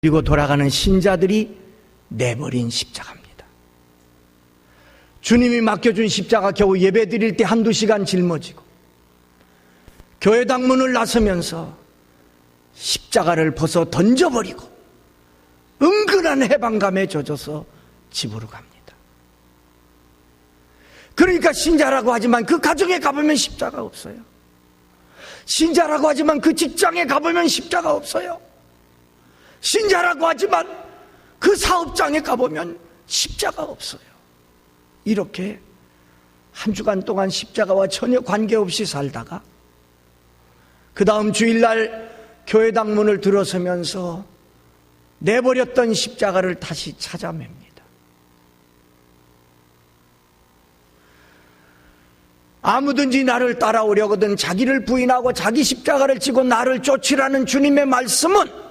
그리고 돌아가는 신자들이 내버린 십자가입니다. 주님이 맡겨준 십자가 겨우 예배 드릴 때 한두 시간 짊어지고 교회당 문을 나서면서 십자가를 벗어 던져버리고 은근한 해방감에 젖어서 집으로 갑니다. 그러니까 신자라고 하지만 그 가정에 가보면 십자가 없어요. 신자라고 하지만 그 직장에 가보면 십자가 없어요. 신자라고 하지만 그 사업장에 가보면 십자가 없어요. 이렇게 한 주간 동안 십자가와 전혀 관계없이 살다가 그 다음 주일날 교회당 문을 들어서면서 내버렸던 십자가를 다시 찾아맵니다. 아무든지 나를 따라오려거든 자기를 부인하고 자기 십자가를 지고 나를 쫓으라는 주님의 말씀은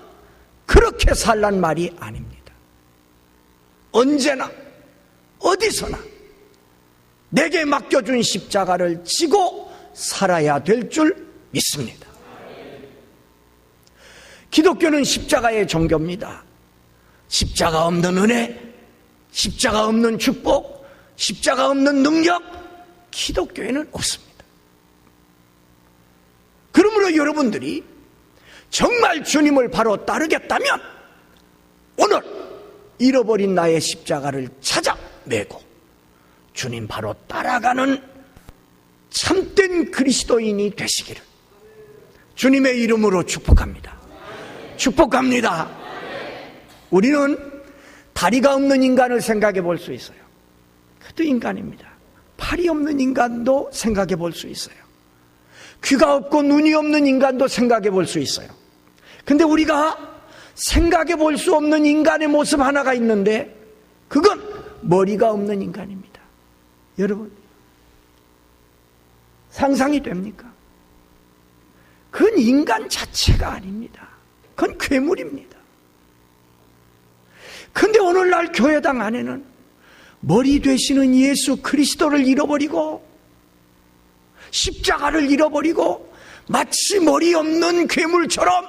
그렇게 살란 말이 아닙니다. 언제나 어디서나 내게 맡겨준 십자가를 지고 살아야 될 줄 믿습니다. 기독교는 십자가의 종교입니다. 십자가 없는 은혜, 십자가 없는 축복, 십자가 없는 능력, 기독교에는 없습니다. 그러므로 여러분들이 정말 주님을 바로 따르겠다면 오늘 잃어버린 나의 십자가를 찾아내고 주님 바로 따라가는 참된 그리스도인이 되시기를 주님의 이름으로 축복합니다. 축복합니다. 우리는 다리가 없는 인간을 생각해 볼 수 있어요. 그것도 인간입니다. 팔이 없는 인간도 생각해 볼 수 있어요. 귀가 없고 눈이 없는 인간도 생각해 볼 수 있어요. 근데 우리가 생각해 볼 수 없는 인간의 모습 하나가 있는데 그건 머리가 없는 인간입니다. 여러분, 상상이 됩니까? 그건 인간 자체가 아닙니다. 그건 괴물입니다. 근데 오늘날 교회당 안에는 머리 되시는 예수 그리스도를 잃어버리고 십자가를 잃어버리고 마치 머리 없는 괴물처럼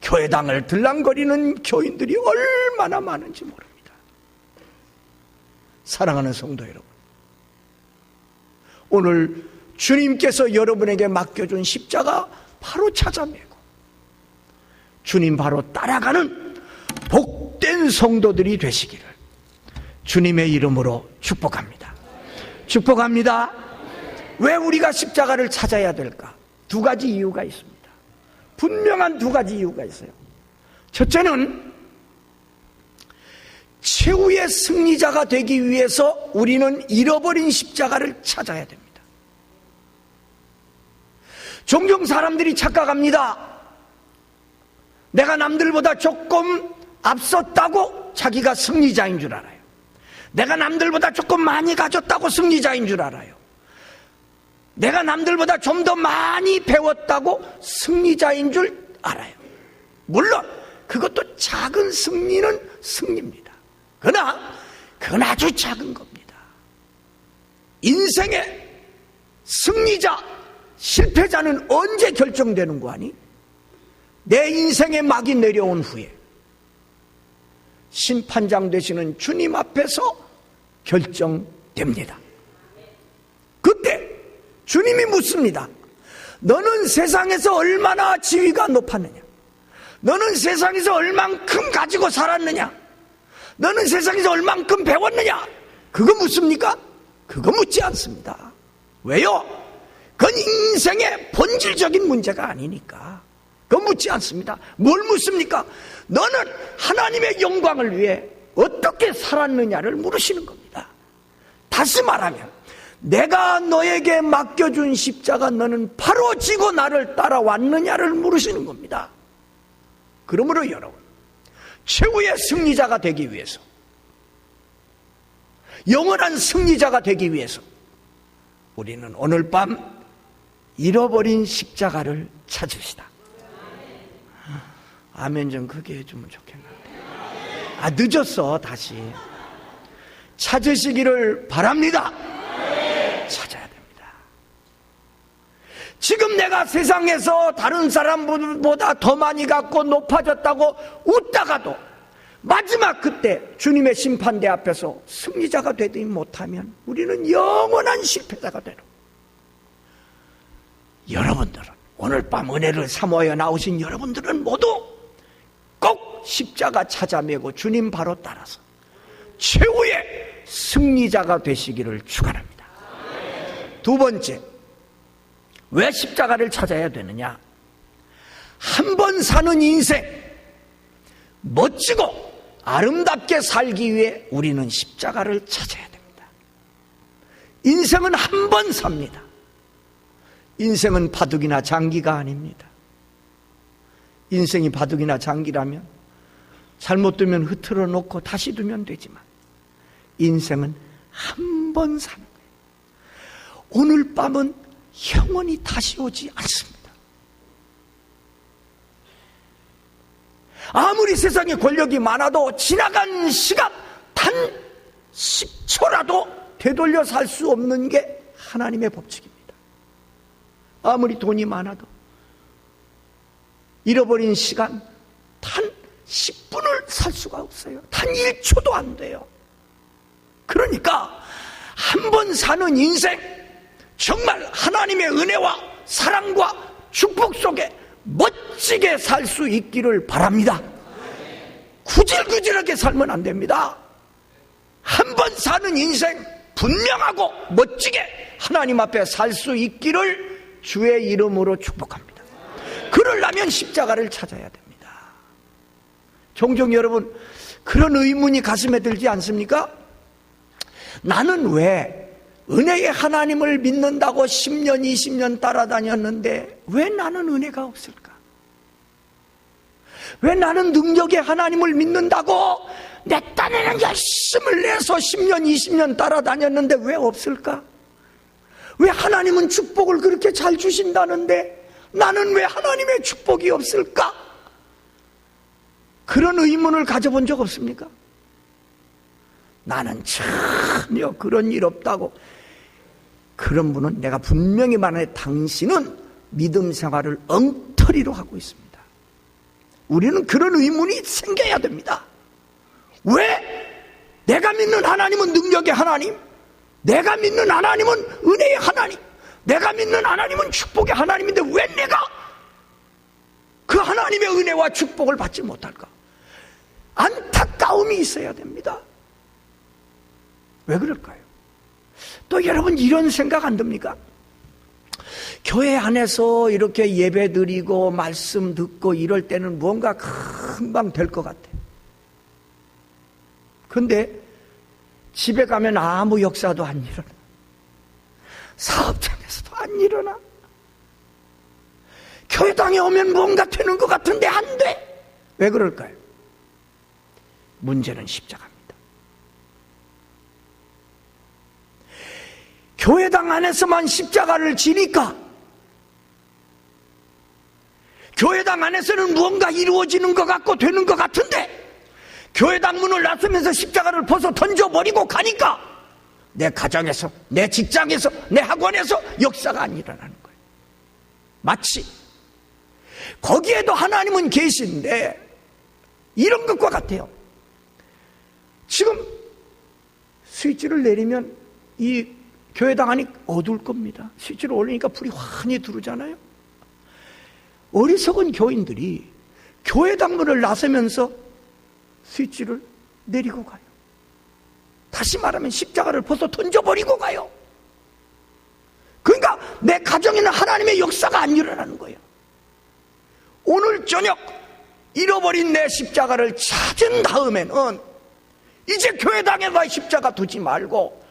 교회당을 들랑거리는 교인들이 얼마나 많은지 모릅니다. 사랑하는 성도 여러분, 오늘 주님께서 여러분에게 맡겨준 십자가 바로 찾아내고 주님 바로 따라가는 복된 성도들이 되시기를 주님의 이름으로 축복합니다. 축복합니다. 왜 우리가 십자가를 찾아야 될까? 두 가지 이유가 있습니다. 분명한 두 가지 이유가 있어요. 첫째는 최후의 승리자가 되기 위해서 우리는 잃어버린 십자가를 찾아야 됩니다. 종종 사람들이 착각합니다. 내가 남들보다 조금 앞섰다고 자기가 승리자인 줄 알아요. 내가 남들보다 조금 많이 가졌다고 승리자인 줄 알아요. 내가 남들보다 좀 더 많이 배웠다고 승리자인 줄 알아요. 물론 그것도 작은 승리는 승리입니다. 그러나 그건 아주 작은 겁니다. 인생의 승리자, 실패자는 언제 결정되는 거 아니? 내 인생의 막이 내려온 후에 심판장 되시는 주님 앞에서 결정됩니다. 그때 주님이 묻습니다. 너는 세상에서 얼마나 지위가 높았느냐? 너는 세상에서 얼만큼 가지고 살았느냐? 너는 세상에서 얼만큼 배웠느냐? 그거 묻습니까? 그거 묻지 않습니다. 왜요? 그건 인생의 본질적인 문제가 아니니까 그거 묻지 않습니다. 뭘 묻습니까? 너는 하나님의 영광을 위해 어떻게 살았느냐를 물으시는 겁니다. 다시 말하면 내가 너에게 맡겨준 십자가 너는 바로 지고 나를 따라왔느냐를 물으시는 겁니다. 그러므로 여러분, 최후의 승리자가 되기 위해서, 영원한 승리자가 되기 위해서 우리는 오늘 밤 잃어버린 십자가를 찾읍시다. 아멘 좀 크게 해주면 좋겠는데. 늦었어. 다시 찾으시기를 바랍니다. 찾아야 됩니다. 지금 내가 세상에서 다른 사람보다 더 많이 갖고 높아졌다고 웃다가도 마지막 그때 주님의 심판대 앞에서 승리자가 되지 못하면 우리는 영원한 실패자가 되는. 여러분들은 오늘 밤 은혜를 사모하여 나오신 여러분들은 모두 꼭 십자가 찾아매고 주님 바로 따라서 최후의 승리자가 되시기를 축원합니다. 두 번째, 왜 십자가를 찾아야 되느냐? 한 번 사는 인생 멋지고 아름답게 살기 위해 우리는 십자가를 찾아야 됩니다. 인생은 한 번 삽니다. 인생은 바둑이나 장기가 아닙니다. 인생이 바둑이나 장기라면 잘못 두면 흐트러 놓고 다시 두면 되지만 인생은 한 번 사는 거예요. 오늘 밤은 영원히 다시 오지 않습니다. 아무리 세상에 권력이 많아도 지나간 시간 단 10초라도 되돌려 살 수 없는 게 하나님의 법칙입니다. 아무리 돈이 많아도 잃어버린 시간 단 10분을 살 수가 없어요. 단 1초도 안 돼요. 그러니까 한 번 사는 인생, 정말 하나님의 은혜와 사랑과 축복 속에 멋지게 살 수 있기를 바랍니다. 구질구질하게 살면 안 됩니다. 한 번 사는 인생 분명하고 멋지게 하나님 앞에 살 수 있기를 주의 이름으로 축복합니다. 그러려면 십자가를 찾아야 됩니다. 종종 여러분 그런 의문이 가슴에 들지 않습니까? 나는 왜 은혜의 하나님을 믿는다고 10년, 20년 따라다녔는데 왜 나는 은혜가 없을까? 왜 나는 능력의 하나님을 믿는다고 내 딴에는 열심을 내서 10년, 20년 따라다녔는데 왜 없을까? 왜 하나님은 축복을 그렇게 잘 주신다는데 나는 왜 하나님의 축복이 없을까? 그런 의문을 가져본 적 없습니까? 나는 전혀 그런 일 없다고. 그런 분은 내가 분명히 말해, 당신은 믿음 생활을 엉터리로 하고 있습니다. 우리는 그런 의문이 생겨야 됩니다. 왜? 내가 믿는 하나님은 능력의 하나님, 내가 믿는 하나님은 은혜의 하나님, 내가 믿는 하나님은 축복의 하나님인데 왜 내가 그 하나님의 은혜와 축복을 받지 못할까? 안타까움이 있어야 됩니다. 왜 그럴까요? 또 여러분 이런 생각 안 듭니까? 교회 안에서 이렇게 예배 드리고 말씀 듣고 이럴 때는 뭔가 금방 될 것 같아. 그런데 집에 가면 아무 역사도 안 일어나. 사업장에서도 안 일어나. 교회당에 오면 뭔가 되는 것 같은데 안 돼. 왜 그럴까요? 문제는 십자가입니다. 교회당 안에서만 십자가를 지니까 교회당 안에서는 무언가 이루어지는 것 같고 되는 것 같은데 교회당 문을 나서면서 십자가를 벗어 던져버리고 가니까 내 가정에서, 내 직장에서, 내 학원에서 역사가 안 일어나는 거예요. 마치 거기에도 하나님은 계신데 이런 것과 같아요. 지금 스위치를 내리면 이 교회당 안이 어두울 겁니다. 스위치를 올리니까 불이 환히 들어오잖아요. 어리석은 교인들이 교회당 문을 나서면서 스위치를 내리고 가요. 다시 말하면 십자가를 벗어 던져버리고 가요. 그러니까 내 가정에는 하나님의 역사가 안 일어나는 거예요. 오늘 저녁 잃어버린 내 십자가를 찾은 다음에는 이제 교회당에다 십자가 두지 말고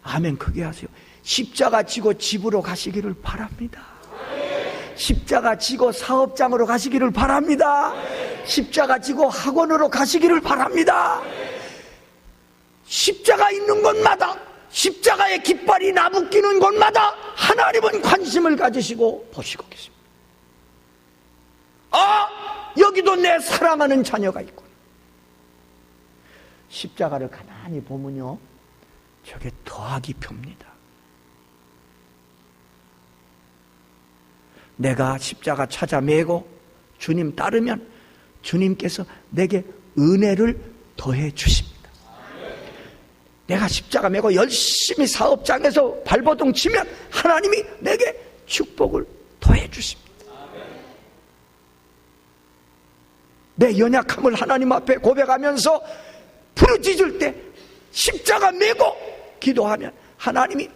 아멘 크게 하세요. 십자가 지고 집으로 가시기를 바랍니다. 십자가 지고 사업장으로 가시기를 바랍니다. 십자가 지고 학원으로 가시기를 바랍니다. 십자가 있는 곳마다, 십자가의 깃발이 나부끼는 곳마다 하나님은 관심을 가지시고 보시고 계십니다. 아, 여기도 내 사랑하는 자녀가 있군. 십자가를 가만히 보면요, 저게 더하기 표입니다. 내가 십자가 찾아 메고 주님 따르면 주님께서 내게 은혜를 더해 주십니다. 내가 십자가 메고 열심히 사업장에서 발버둥 치면 하나님이 내게 축복을 더해 주십니다. 내 연약함을 하나님 앞에 고백하면서 부르짖을 때 십자가 메고 기도하면 하나님이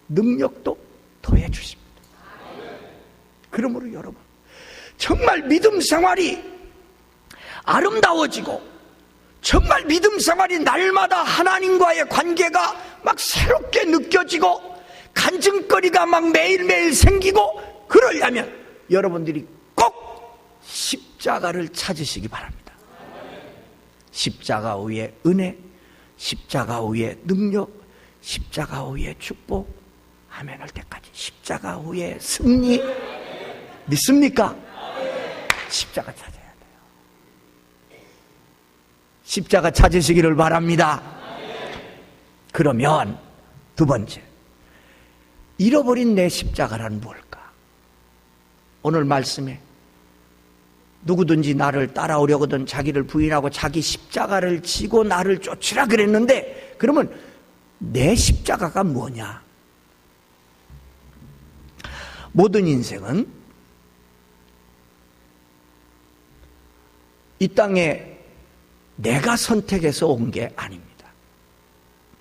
능력도 더해 주십니다. 그러므로 여러분, 정말 믿음 생활이 아름다워지고 정말 믿음 생활이 날마다 하나님과의 관계가 막 새롭게 느껴지고 간증거리가 막 매일매일 생기고 그러려면 여러분들이 꼭 십자가를 찾으시기 바랍니다. 십자가 위에 은혜, 십자가 위에 능력, 십자가 위에 축복, 아멘 할 때까지 십자가 위에 승리. 믿습니까? 십자가 찾아야 돼요. 십자가 찾으시기를 바랍니다. 그러면 두 번째, 잃어버린 내 십자가란 뭘까? 오늘 말씀에 누구든지 나를 따라오려거든 자기를 부인하고 자기 십자가를 지고 나를 쫓으라 그랬는데, 그러면 내 십자가가 뭐냐? 모든 인생은 이 땅에 내가 선택해서 온 게 아닙니다.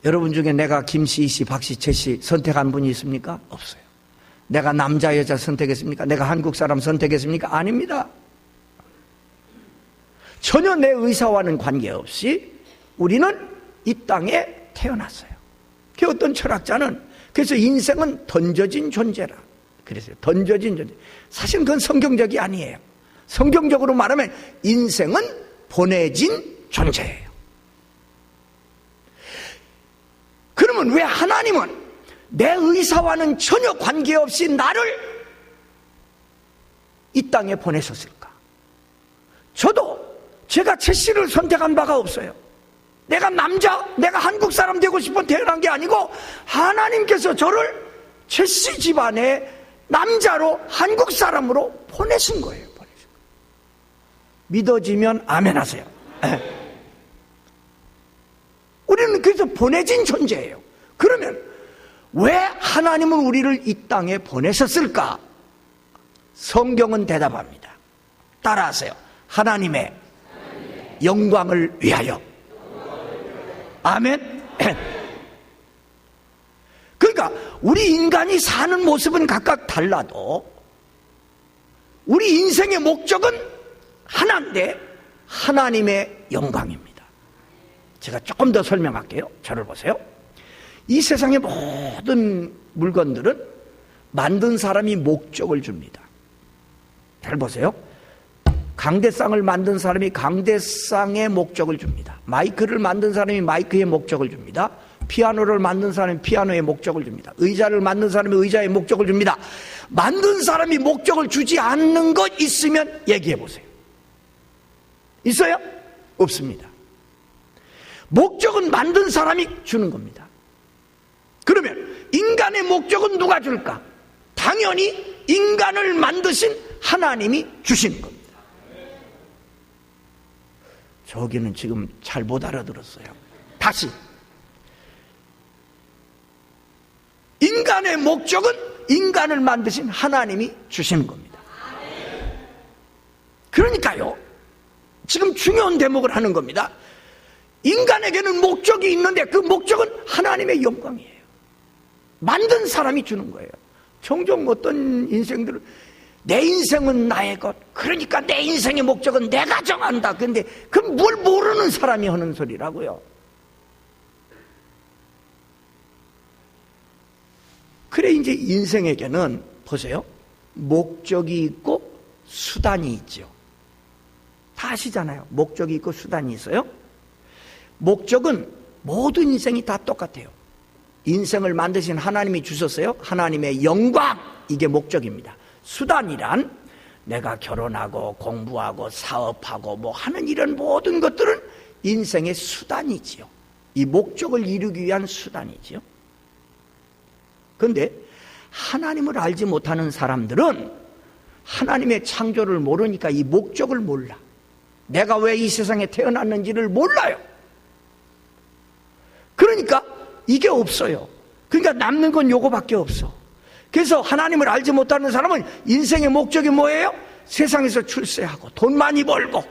여러분 중에 내가 김씨, 씨, 박씨, 최씨 선택한 분이 있습니까? 없어요. 내가 남자, 여자 선택했습니까? 내가 한국 사람 선택했습니까? 아닙니다. 전혀 내 의사와는 관계없이 우리는 이 땅에 태어났어요. 그 어떤 철학자는 그래서 인생은 던져진 존재라 그랬어요. 던져진 존재. 사실은 그건 성경적이 아니에요. 성경적으로 말하면 인생은 보내진 존재예요. 그러면 왜 하나님은 내 의사와는 전혀 관계없이 나를 이 땅에 보내셨을까? 저도 제가 최씨를 선택한 바가 없어요. 내가 남자, 내가 한국 사람 되고 싶어 태어난 게 아니고 하나님께서 저를 최씨 집안의 남자로 한국 사람으로 보내신 거예요. 믿어지면 아멘 하세요. 우리는 그래서 보내진 존재예요. 그러면 왜 하나님은 우리를 이 땅에 보내셨을까? 성경은 대답합니다. 따라하세요. 하나님의 영광을 위하여. 아멘. 그러니까 우리 인간이 사는 모습은 각각 달라도 우리 인생의 목적은 하나인데 하나님의 영광입니다. 제가 조금 더 설명할게요. 저를 보세요. 이 세상의 모든 물건들은 만든 사람이 목적을 줍니다. 잘 보세요. 강대상을 만든 사람이 강대상의 목적을 줍니다. 마이크를 만든 사람이 마이크의 목적을 줍니다. 피아노를 만든 사람이 피아노의 목적을 줍니다. 의자를 만든 사람이 의자의 목적을 줍니다. 만든 사람이 목적을 주지 않는 것 있으면 얘기해 보세요. 있어요? 없습니다. 목적은 만든 사람이 주는 겁니다. 그러면 인간의 목적은 누가 줄까? 당연히 인간을 만드신 하나님이 주시는 겁니다. 저기는 지금 잘 못 알아들었어요. 다시. 인간의 목적은 인간을 만드신 하나님이 주시는 겁니다. 그러니까요, 지금 중요한 대목을 하는 겁니다. 인간에게는 목적이 있는데 그 목적은 하나님의 영광이에요. 만든 사람이 주는 거예요. 종종 어떤 인생들은 내 인생은 나의 것, 그러니까 내 인생의 목적은 내가 정한다. 근데 그 뭘 모르는 사람이 하는 소리라고요. 그래 이제 인생에게는 보세요. 목적이 있고 수단이 있죠. 다 아시잖아요. 목적이 있고 수단이 있어요. 목적은 모든 인생이 다 똑같아요. 인생을 만드신 하나님이 주셨어요. 하나님의 영광, 이게 목적입니다. 수단이란 내가 결혼하고 공부하고 사업하고 뭐 하는 이런 모든 것들은 인생의 수단이지요. 이 목적을 이루기 위한 수단이지요. 그런데 하나님을 알지 못하는 사람들은 하나님의 창조를 모르니까 이 목적을 몰라. 내가 왜 이 세상에 태어났는지를 몰라요. 그러니까 이게 없어요. 그러니까 남는 건 요거밖에 없어. 그래서 하나님을 알지 못하는 사람은 인생의 목적이 뭐예요? 세상에서 출세하고 돈 많이 벌고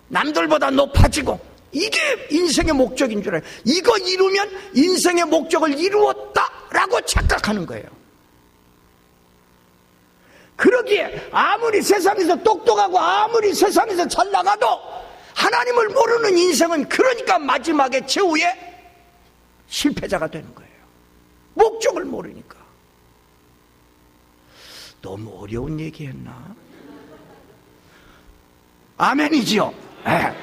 남들보다 높아지고, 이게 인생의 목적인 줄 알아요. 이거 이루면 인생의 목적을 이루었다라고 착각하는 거예요. 그러기에 아무리 세상에서 똑똑하고 아무리 세상에서 잘 나가도 하나님을 모르는 인생은 그러니까 마지막에 최후에 실패자가 되는 거예요. 목적을 모르니까. 너무 어려운 얘기 했나? 아멘이지요? 네.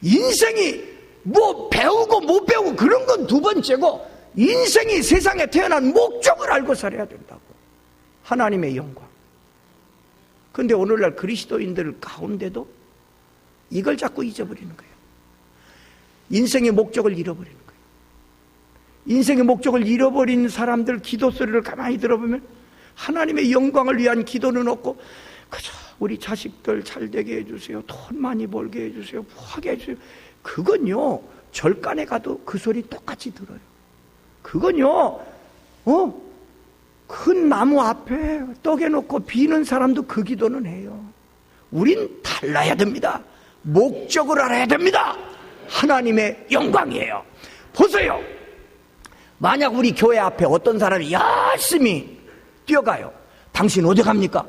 인생이 뭐 배우고 못 배우고 그런 건 두 번째고, 인생이 세상에 태어난 목적을 알고 살아야 된다고. 하나님의 영광. 근데 오늘날 그리스도인들 가운데도 이걸 자꾸 잊어버리는 거예요. 인생의 목적을 잃어버리는 거예요. 인생의 목적을 잃어버린 사람들 기도 소리를 가만히 들어보면 하나님의 영광을 위한 기도는 없고, 그저 우리 자식들 잘 되게 해주세요, 돈 많이 벌게 해주세요, 부하게 해주세요. 그건요, 절간에 가도 그 소리 똑같이 들어요. 그건요, 큰 나무 앞에 떡에 놓고 비는 사람도 그 기도는 해요. 우린 달라야 됩니다. 목적을 알아야 됩니다. 하나님의 영광이에요. 보세요. 만약 우리 교회 앞에 어떤 사람이 열심히 뛰어가요. 당신 어디 갑니까?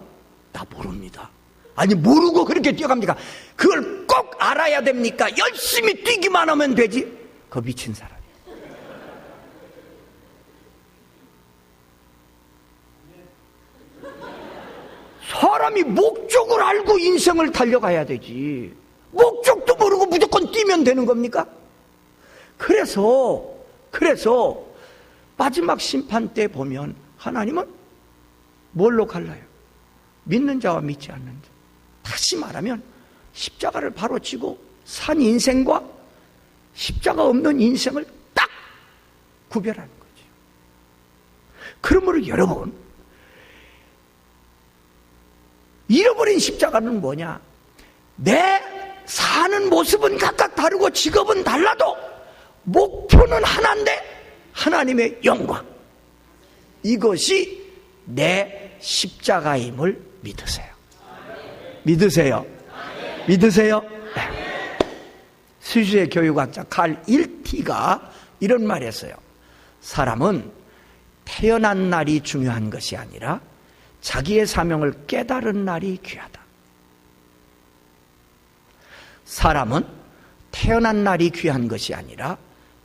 나 모릅니다. 아니, 모르고 그렇게 뛰어갑니까? 그걸 꼭 알아야 됩니까? 열심히 뛰기만 하면 되지? 그거 미친 사람이에요. 사람이 목적을 알고 인생을 달려가야 되지. 목적도 모르고 무조건 뛰면 되는 겁니까? 그래서 마지막 심판 때 보면 하나님은 뭘로 갈라요? 믿는 자와 믿지 않는 자. 다시 말하면 십자가를 바로 치고 산 인생과 십자가 없는 인생을 딱 구별하는 거죠. 그러므로 여러분, 잃어버린 십자가는 뭐냐? 내 사는 모습은 각각 다르고 직업은 달라도 목표는 하나인데 하나님의 영광. 이것이 내 십자가임을 믿으세요. 믿으세요? 믿으세요? 네. 스위스의 교육학자 칼 일티가 이런 말 했어요. 사람은 태어난 날이 중요한 것이 아니라 자기의 사명을 깨달은 날이 귀하다. 사람은 태어난 날이 귀한 것이 아니라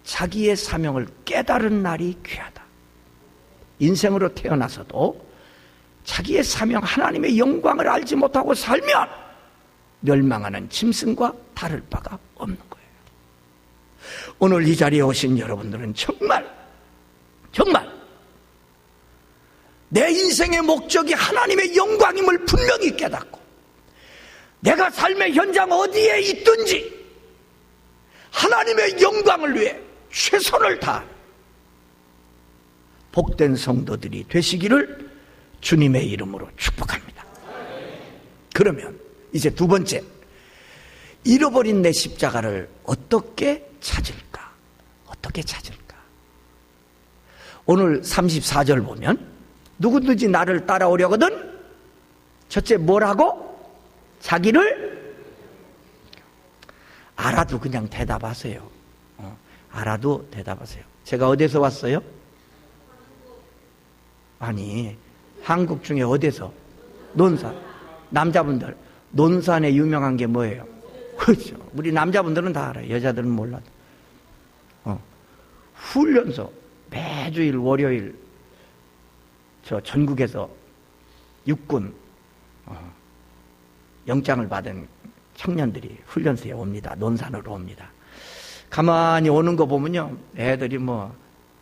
자기의 사명을 깨달은 날이 귀하다. 인생으로 태어나서도 자기의 사명, 하나님의 영광을 알지 못하고 살면 멸망하는 짐승과 다를 바가 없는 거예요. 오늘 이 자리에 오신 여러분들은 정말 내 인생의 목적이 하나님의 영광임을 분명히 깨닫고, 내가 삶의 현장 어디에 있든지 하나님의 영광을 위해 최선을 다하는 복된 성도들이 되시기를 주님의 이름으로 축복합니다. 그러면 이제 두 번째, 잃어버린 내 십자가를 어떻게 찾을까? 어떻게 찾을까? 오늘 34절 보면 누구든지 나를 따라오려거든 첫째 뭐라고? 자기를 알아도 그냥 대답하세요. 알아도 대답하세요. 제가 어디서 왔어요? 아니, 한국 중에 어디서? 논산. 남자분들 논산에 유명한 게 뭐예요? 그렇죠. 우리 남자분들은 다 알아요. 여자들은 몰라도. 훈련소 매주일 월요일 저 전국에서 육군 영장을 받은 청년들이 훈련소에 옵니다. 논산으로 옵니다. 가만히 오는 거 보면요, 애들이 뭐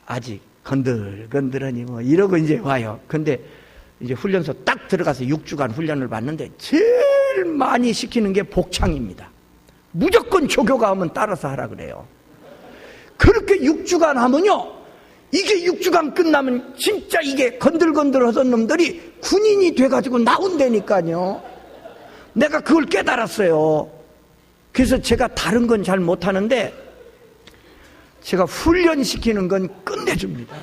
아직 건들건들하니 뭐 이러고 이제 와요. 근데 이제 훈련소 딱 들어가서 6주간 훈련을 받는데 제일 많이 시키는 게 복창입니다. 무조건 조교가 오면 따라서 하라 그래요. 그렇게 6주간 하면요, 이게 6주간 끝나면 진짜 이게 건들건들 하던 놈들이 군인이 돼가지고 나온다니까요. 내가 그걸 깨달았어요. 그래서 제가 다른 건 잘 못하는데 제가 훈련시키는 건 끝내줍니다.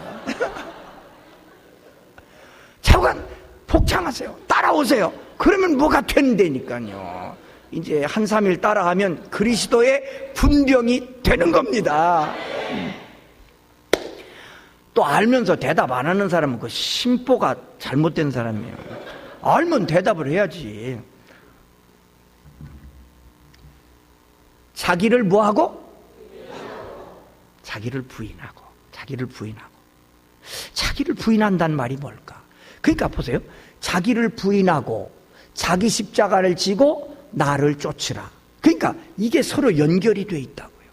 자관 복창하세요. 따라오세요. 그러면 뭐가 된다니까요. 이제 한 3일 따라하면 그리스도의 분병이 되는 겁니다. 또 알면서 대답 안 하는 사람은 그 심보가 잘못된 사람이에요. 알면 대답을 해야지. 자기를 뭐하고? 자기를 부인하고. 자기를 부인하고. 자기를 부인한다는 말이 뭘까? 그러니까 보세요. 자기를 부인하고 자기 십자가를 지고 나를 쫓으라. 그러니까 이게 서로 연결이 돼 있다고요.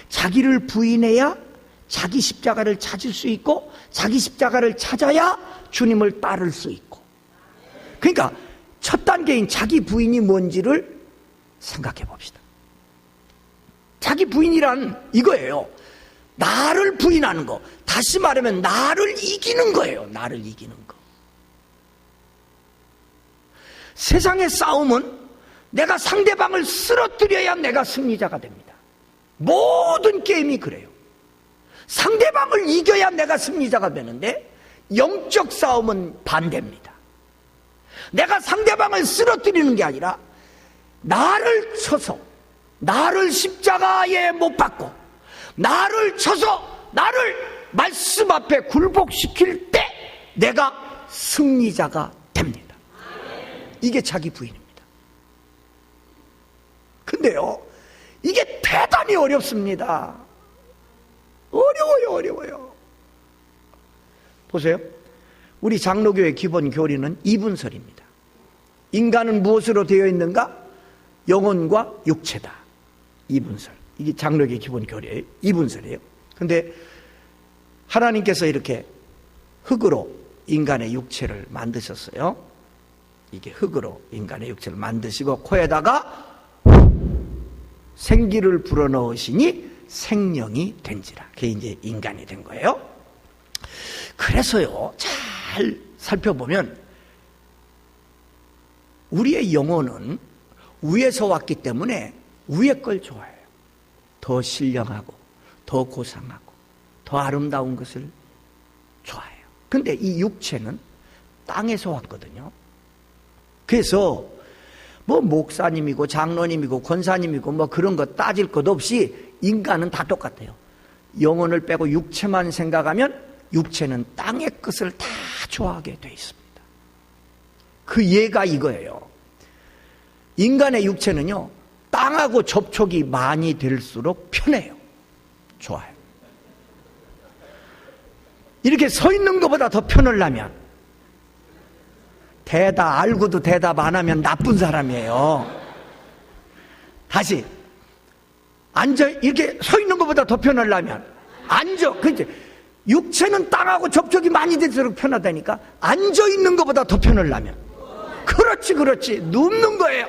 자기를 부인해야 자기 십자가를 찾을 수 있고 자기 십자가를 찾아야 주님을 따를 수 있고. 그러니까 첫 단계인 자기 부인이 뭔지를 생각해 봅시다. 자기 부인이란 이거예요. 나를 부인하는 거. 다시 말하면 나를 이기는 거예요. 나를 이기는 거. 세상의 싸움은 내가 상대방을 쓰러뜨려야 내가 승리자가 됩니다. 모든 게임이 그래요. 상대방을 이겨야 내가 승리자가 되는데 영적 싸움은 반대입니다. 내가 상대방을 쓰러뜨리는 게 아니라 나를 쳐서 나를 십자가에 못 박고 나를 쳐서 나를 말씀 앞에 굴복시킬 때 내가 승리자가 됩니다. 이게 자기 부인입니다. 근데요, 이게 대단히 어렵습니다. 어려워요. 보세요. 우리 장로교의 기본 교리는 이분설입니다. 인간은 무엇으로 되어 있는가? 영혼과 육체다. 이분설. 이게 장로교의 기본 교리예요. 이분설이에요. 근데 하나님께서 이렇게 흙으로 인간의 육체를 만드셨어요. 이게 흙으로 인간의 육체를 만드시고 코에다가 생기를 불어넣으시니 생명이 된지라. 그게 이제 인간이 된 거예요. 그래서요, 잘 살펴보면 우리의 영혼은 위에서 왔기 때문에 위에 걸 좋아해요. 더 신령하고 더 고상하고 더 아름다운 것을 좋아해요. 근데 이 육체는 땅에서 왔거든요. 그래서 뭐 목사님이고 장로님이고 권사님이고 뭐 그런 거 따질 것 없이 인간은 다 똑같아요. 영혼을 빼고 육체만 생각하면 육체는 땅의 것을 다 좋아하게 돼 있습니다. 그 예가 이거예요. 인간의 육체는요, 땅하고 접촉이 많이 될수록 편해요. 좋아요. 이렇게 서 있는 것보다 더 편하려면 대답 알고도 대답 안 하면 나쁜 사람이에요. 다시 앉아. 이렇게 서 있는 것보다 더 편하려면 앉아. 그치? 육체는 땅하고 접촉이 많이 될수록 편하다니까. 앉아 있는 것보다 더 편하려면 그렇지 눕는 거예요.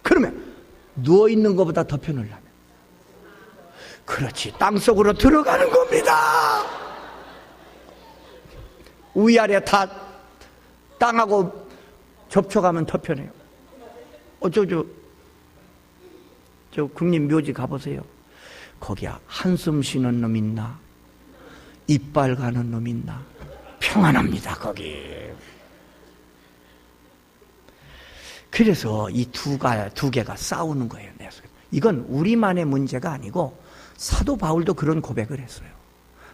그러면 누워 있는 것보다 더 편하려면 그렇지 땅속으로 들어가는 겁니다. 위아래 다 땅하고 접촉하면 더 편해요. 저 국립묘지 가보세요. 거기야 한숨 쉬는 놈 있나? 이빨 가는 놈 있나? 평안합니다, 거기. 그래서 이 두 개가 싸우는 거예요. 이건 우리만의 문제가 아니고 사도 바울도 그런 고백을 했어요.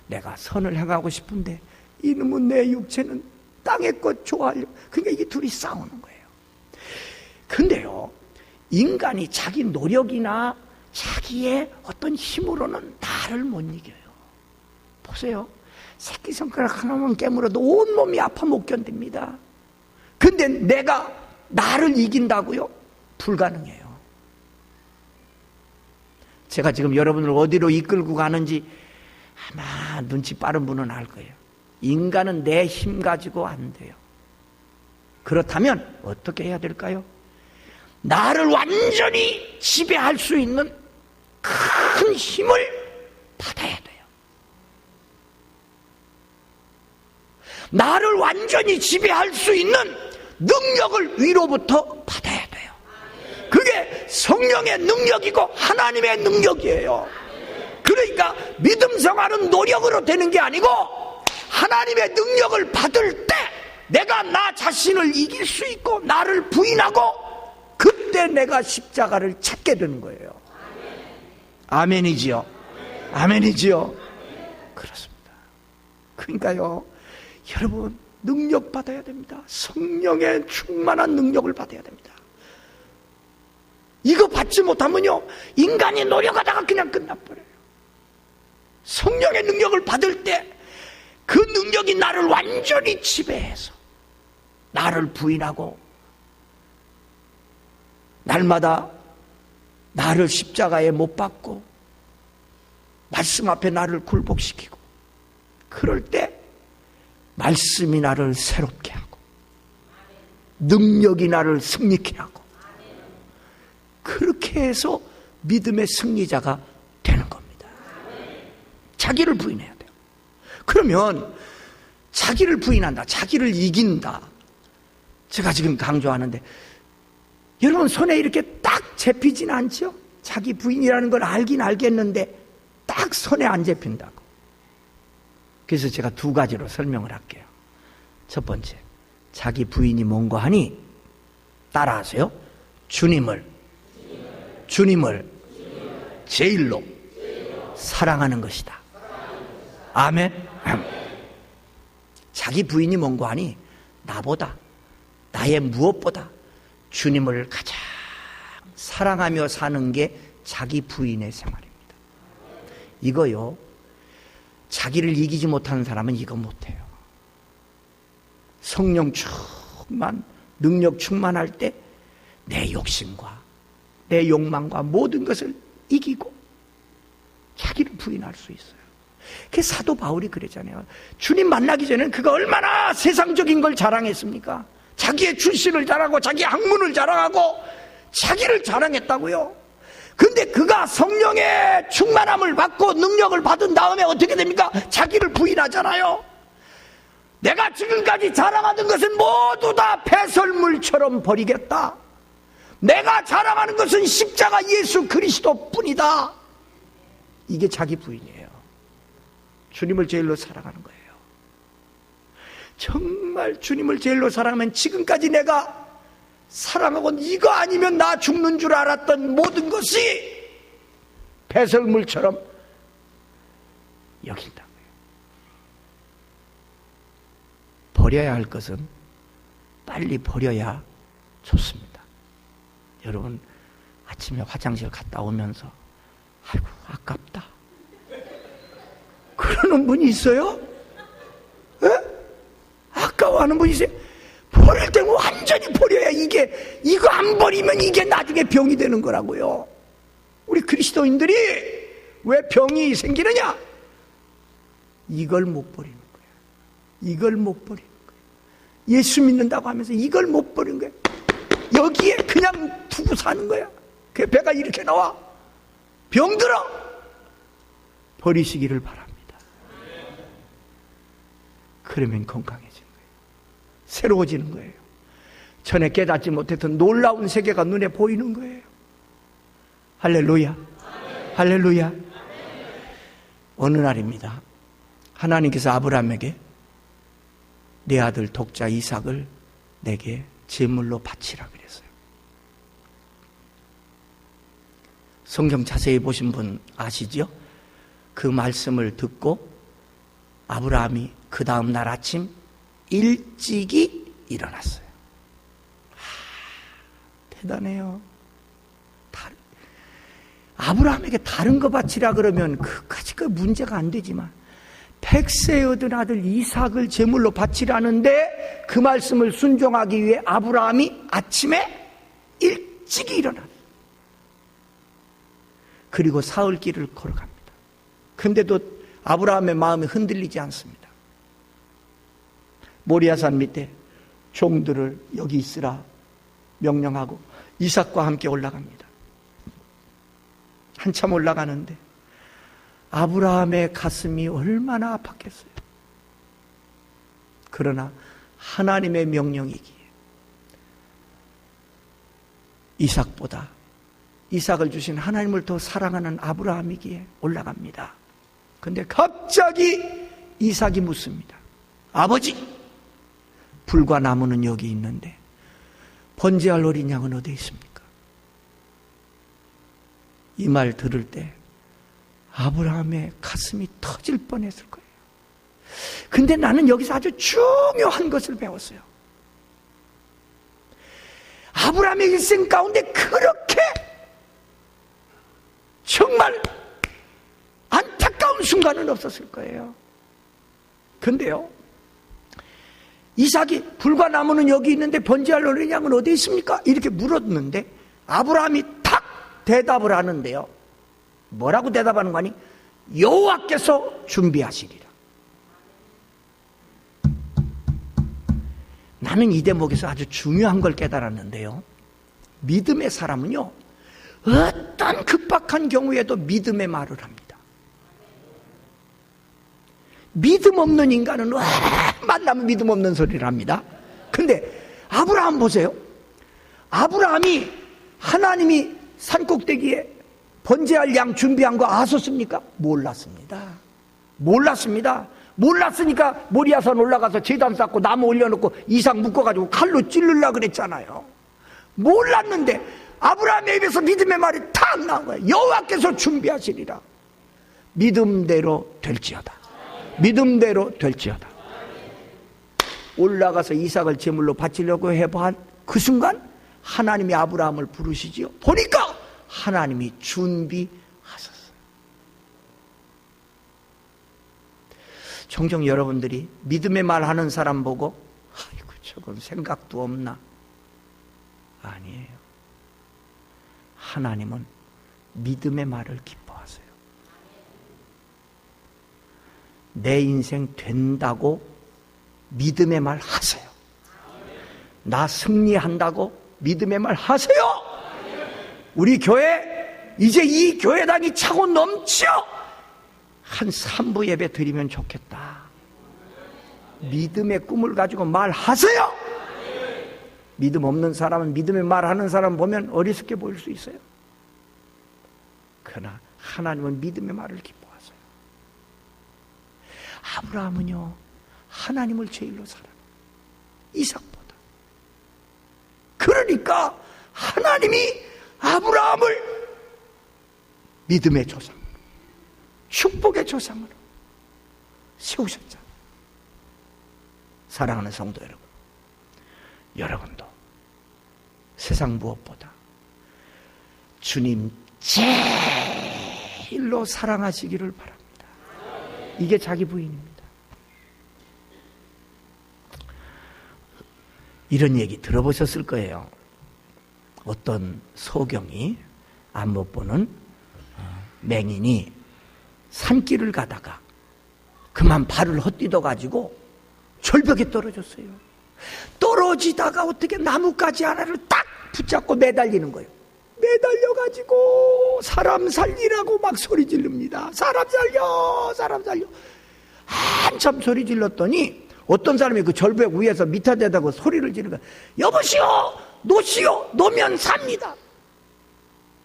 내가 선을 행하고 싶은데 이놈은 내 육체는 땅의 것 좋아하려고. 그러니까 이게 둘이 싸우는 거예요. 근데요, 인간이 자기 노력이나 자기의 어떤 힘으로는 나를 못 이겨요. 보세요. 새끼손가락 하나만 깨물어도 온몸이 아파 못 견딥니다. 근데 내가 나를 이긴다고요? 불가능해요. 제가 지금 여러분을 어디로 이끌고 가는지 아마 눈치 빠른 분은 알 거예요. 인간은 내 힘 가지고 안 돼요. 그렇다면 어떻게 해야 될까요? 나를 완전히 지배할 수 있는 큰 힘을 받아야 돼요. 나를 완전히 지배할 수 있는 능력을 위로부터 받아야 돼요. 그게 성령의 능력이고 하나님의 능력이에요. 그러니까 믿음 생활은 노력으로 되는 게 아니고 하나님의 능력을 받을 때 내가 나 자신을 이길 수 있고 나를 부인하고 그때 내가 십자가를 찾게 되는 거예요. 아멘이지요? 아멘이지요? 그렇습니다. 그러니까요, 여러분 능력 받아야 됩니다. 성령의 충만한 능력을 받아야 됩니다. 이거 받지 못하면요, 인간이 노력하다가 그냥 끝나버려요. 성령의 능력을 받을 때 그 능력이 나를 완전히 지배해서 나를 부인하고 날마다 나를 십자가에 못 박고 말씀 앞에 나를 굴복시키고, 그럴 때 말씀이 나를 새롭게 하고 능력이 나를 승리케 하고, 그렇게 해서 믿음의 승리자가 되는 겁니다. 자기를 부인해야 돼요. 그러면 자기를 부인한다, 자기를 이긴다, 제가 지금 강조하는데 여러분 손에 이렇게 딱 잡히진 않죠? 자기 부인이라는 걸 알긴 알겠는데 딱 손에 안 잡힌다고. 그래서 제가 두 가지로 설명을 할게요. 첫 번째, 자기 부인이 뭔고 하니 따라하세요. 주님을 제일로 사랑하는 것이다. 아멘. 자기 부인이 뭔고 하니 나보다, 나의 무엇보다 주님을 가장 사랑하며 사는 게 자기 부인의 생활입니다. 이거요, 자기를 이기지 못하는 사람은 이거 못해요. 성령 충만, 능력 충만할 때 내 욕심과 내 욕망과 모든 것을 이기고 자기를 부인할 수 있어요. 그래서 사도 바울이 그러잖아요. 주님 만나기 전에는 그가 얼마나 세상적인 걸 자랑했습니까? 자기의 출신을 자랑하고 자기의 학문을 자랑하고 자기를 자랑했다고요. 근데 그가 성령의 충만함을 받고 능력을 받은 다음에 어떻게 됩니까? 자기를 부인하잖아요. 내가 지금까지 자랑하던 것은 모두 다 배설물처럼 버리겠다. 내가 자랑하는 것은 십자가 예수 그리스도 뿐이다. 이게 자기 부인이에요. 주님을 제일로 사랑하는 거예요. 정말 주님을 제일로 사랑하면 지금까지 내가 사랑하고 이거 아니면 나 죽는 줄 알았던 모든 것이 배설물처럼 여긴다고요. 버려야 할 것은 빨리 버려야 좋습니다. 여러분 아침에 화장실 갔다 오면서 아이고 아깝다 그러는 분이 있어요? 에? 아까워하는 분이 있어요? 버릴 때는 완전히 버려야 이거 안 버리면 이게 나중에 병이 되는 거라고요. 우리 그리스도인들이 왜 병이 생기느냐? 이걸 못 버리는 거예요. 이걸 못 버리는 거예요. 예수 믿는다고 하면서 이걸 못 버리는 거예요. 여기에 그냥 두고 사는 거야. 그 배가 이렇게 나와. 병들어. 버리시기를 바랍니다. 그러면 건강해지는 거예요. 새로워지는 거예요. 전에 깨닫지 못했던 놀라운 세계가 눈에 보이는 거예요. 할렐루야. 할렐루야. 어느 날입니다. 하나님께서 아브라함에게 내 아들 독자 이삭을 내게 제물로 바치라 그랬어요. 성경 자세히 보신 분 아시죠? 그 말씀을 듣고 아브라함이 그 다음 날 아침 일찍이 일어났어요. 대단해요. 아브라함에게 다른 거 바치라 그러면 그까지 그 문제가 안 되지만 100세 얻은 아들 이삭을 제물로 바치라는데 그 말씀을 순종하기 위해 아브라함이 아침에 일찍이 일어났어요. 그리고 사흘길을 걸어갑니다. 그런데도 아브라함의 마음이 흔들리지 않습니다. 모리아산 밑에 종들을 여기 있으라 명령하고 이삭과 함께 올라갑니다. 한참 올라가는데 아브라함의 가슴이 얼마나 아팠겠어요. 그러나 하나님의 명령이기에 이삭보다 이삭을 주신 하나님을 더 사랑하는 아브라함이기에 올라갑니다. 근데 갑자기 이삭이 묻습니다. 아버지, 불과 나무는 여기 있는데 번제할 어린 양은 어디 있습니까? 이 말 들을 때 아브라함의 가슴이 터질 뻔했을 거예요. 근데 나는 여기서 아주 중요한 것을 배웠어요. 아브라함의 일생 가운데 그렇게 정말 안타까운 순간은 없었을 거예요. 근데요, 이삭이 불과 나무는 여기 있는데 번제할 어린 양은 어디 있습니까? 이렇게 물었는데 아브라함이 탁 대답을 하는데요. 뭐라고 대답하는 거 아니? 여호와께서 준비하시리라. 나는 이 대목에서 아주 중요한 걸 깨달았는데요. 믿음의 사람은요, 어떤 급박한 경우에도 믿음의 말을 합니다. 믿음 없는 인간은 만나면 믿음 없는 소리를 합니다. 근데 아브라함 보세요. 아브라함이 하나님이 산꼭대기에 번제할 양 준비한 거 아셨습니까? 몰랐습니다. 몰랐으니까 모리아산 올라가서 제단 쌓고 나무 올려놓고 이삭 묶어가지고 칼로 찌르려고 그랬잖아요. 몰랐는데 아브라함의 입에서 믿음의 말이 탁 나온 거예요. 여호와께서 준비하시리라. 믿음대로 될지어다. 믿음대로 될지어다. 올라가서 이삭을 제물로 바치려고 해본 그 순간 하나님이 아브라함을 부르시지요. 보니까 하나님이 준비하셨어요. 종종 여러분들이 믿음의 말 하는 사람 보고 아이고 저건 생각도 없나? 아니에요. 하나님은 믿음의 말을 기뻐하세요. 내 인생 된다고 믿음의 말 하세요. 나 승리한다고 믿음의 말 하세요. 우리 교회 이제 이 교회당이 차고 넘쳐 한 3부 예배 드리면 좋겠다. 믿음의 꿈을 가지고 말하세요. 믿음 없는 사람은 믿음의 말하는 사람 보면 어리석게 보일 수 있어요. 그러나 하나님은 믿음의 말을 기뻐하세요. 아브라함은요, 하나님을 제일로 사랑해요. 이삭보다. 그러니까 하나님이 아브라함을 믿음의 조상으로, 축복의 조상으로 세우셨잖아요. 사랑하는 성도 여러분, 여러분도 세상 무엇보다 주님 제일로 사랑하시기를 바랍니다. 이게 자기 부인입니다. 이런 얘기 들어보셨을 거예요. 어떤 소경이 안 못 보는 맹인이 산길을 가다가 그만 발을 헛디뎌 가지고 절벽에 떨어졌어요. 떨어지다가 어떻게 나뭇가지 하나를 딱 붙잡고 매달리는 거예요. 매달려가지고 사람 살리라고 막 소리 지릅니다. 사람 살려, 사람 살려. 한참 소리 질렀더니 어떤 사람이 그 절벽 위에서 밑에 대다고 소리를 지르는 거예요. 여보시오, 노시오, 노면 삽니다.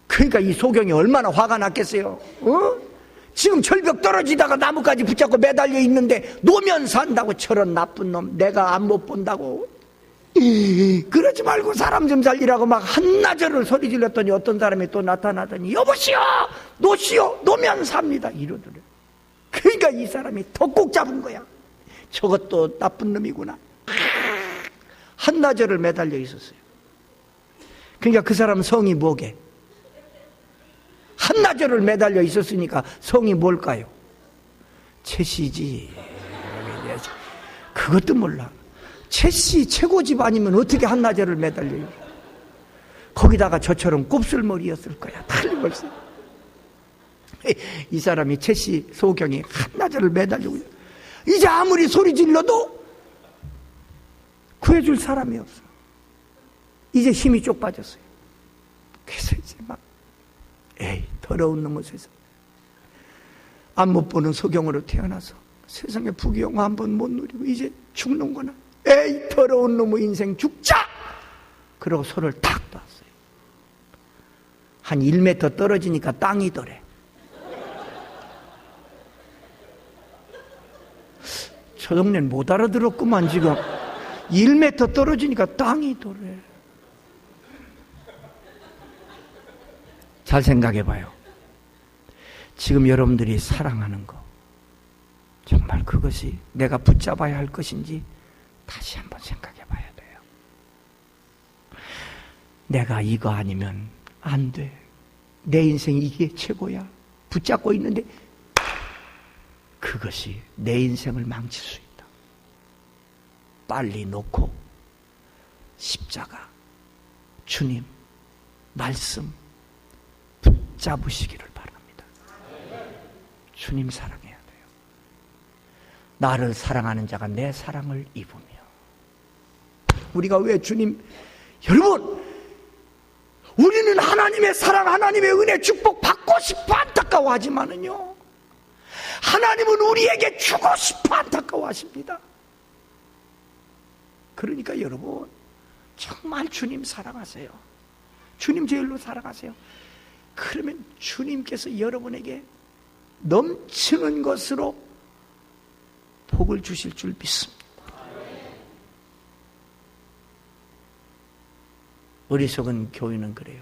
그러니까 이 소경이 얼마나 화가 났겠어요. 지금 절벽 떨어지다가 나뭇가지 붙잡고 매달려 있는데 노면 산다고. 저런 나쁜 놈, 내가 안 못 본다고. 그러지 말고 사람 좀 살리라고 막 한나절을 소리 질렀더니 어떤 사람이 또 나타나더니 여보시오, 노시오, 노면 삽니다 이러더래요. 그러니까 이 사람이 더 꼭 잡은 거야. 저것도 나쁜 놈이구나. 한나절을 매달려 있었어요. 그러니까 그 사람 성이 뭐게? 한나절을 매달려 있었으니까 성이 뭘까요? 채씨지. 그것도 몰라. 채씨 최고집 아니면 어떻게 한나절을 매달려요? 거기다가 저처럼 곱슬머리였을 거야. 틀림없이. 이 사람이 채씨 소경이 한나절을 매달리고 이제 아무리 소리 질러도 구해줄 사람이 없어. 이제 힘이 쪽 빠졌어요. 그래서 이제 막 에이 더러운 놈의 세상. 안 못 보는 소경으로 태어나서 세상에 부귀영화 한번 못 누리고 이제 죽는구나. 에이 더러운 놈의 인생 죽자. 그러고 손을 탁 놨어요. 한 1m 떨어지니까 땅이더래. 저 동네는 못 알아들었구만. 지금 1m 떨어지니까 땅이더래. 잘 생각해봐요. 지금 여러분들이 사랑하는 거 정말 그것이 내가 붙잡아야 할 것인지 다시 한번 생각해봐야 돼요. 내가 이거 아니면 안 돼. 내 인생이 이게 최고야. 붙잡고 있는데 그것이 내 인생을 망칠 수 있다. 빨리 놓고 십자가, 주님, 말씀 붙잡으시기를 바랍니다. 주님 사랑해야 돼요. 나를 사랑하는 자가 내 사랑을 입으며. 우리가 왜 주님, 여러분 우리는 하나님의 사랑, 하나님의 은혜, 축복 받고 싶어 안타까워하지만은요, 하나님은 우리에게 주고 싶어 안타까워하십니다. 그러니까 여러분 정말 주님 사랑하세요. 주님 제일로 사랑하세요. 그러면 주님께서 여러분에게 넘치는 것으로 복을 주실 줄 믿습니다. 어리석은 교인은 그래요.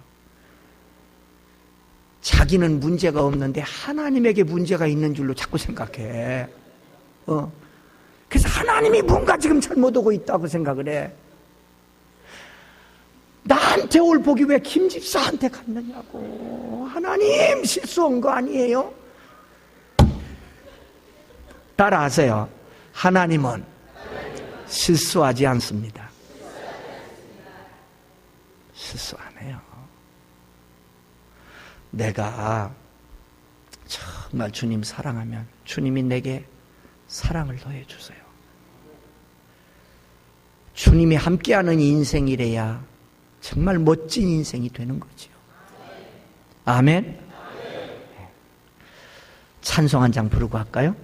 자기는 문제가 없는데 하나님에게 문제가 있는 줄로 자꾸 생각해. 그래서 하나님이 뭔가 지금 잘못하고 있다고 생각을 해. 나한테 올 복이 왜 김집사한테 갔느냐고. 하나님 실수한 거 아니에요? 따라하세요. 하나님은 실수하지 않습니다. 실수 안 해요. 내가 정말 주님 사랑하면 주님이 내게 사랑을 더해 주세요. 주님이 함께하는 인생이래야 정말 멋진 인생이 되는 거지요. 아멘. 찬송 한 장 부르고 할까요?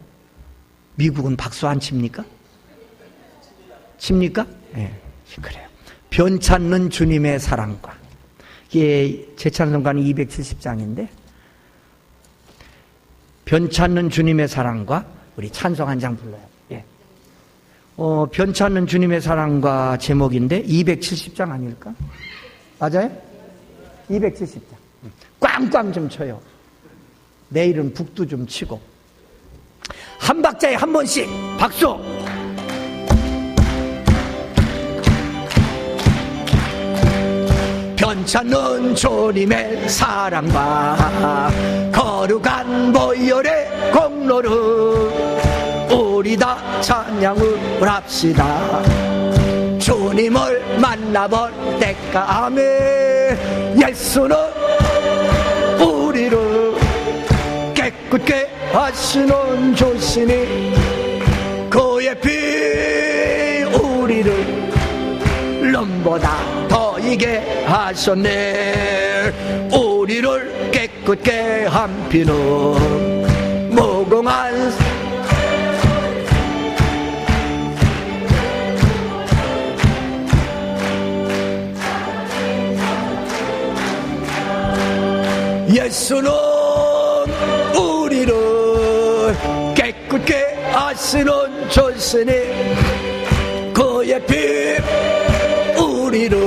미국은 박수 안 칩니까? 칩니까? 네, 그래요. 변찮는 주님의 사랑과. 이게 제 찬송가는 270장인데 변찮는 주님의 사랑과 우리 찬송 한 장 불러요. 예. 변찮는 주님의 사랑과 제목인데 270장 아닐까? 맞아요? 270장. 꽝꽝 좀 쳐요. 내일은 북도 좀 치고. 한 박자에 한 번씩 박수. 변찮는 주님의 사랑과 거룩한 보혈의 공로를 우리 다 찬양을 합시다. 주님을 만나볼 때까지 예수는 우리를 깨끗게 하시는 주시니 그의 피 우리를 름보다 더 이게 하셨네. 우리를 깨끗게 한 피는 무궁한 예수는 우리를 깨끗게 하시는 주시니 그의 피 우리를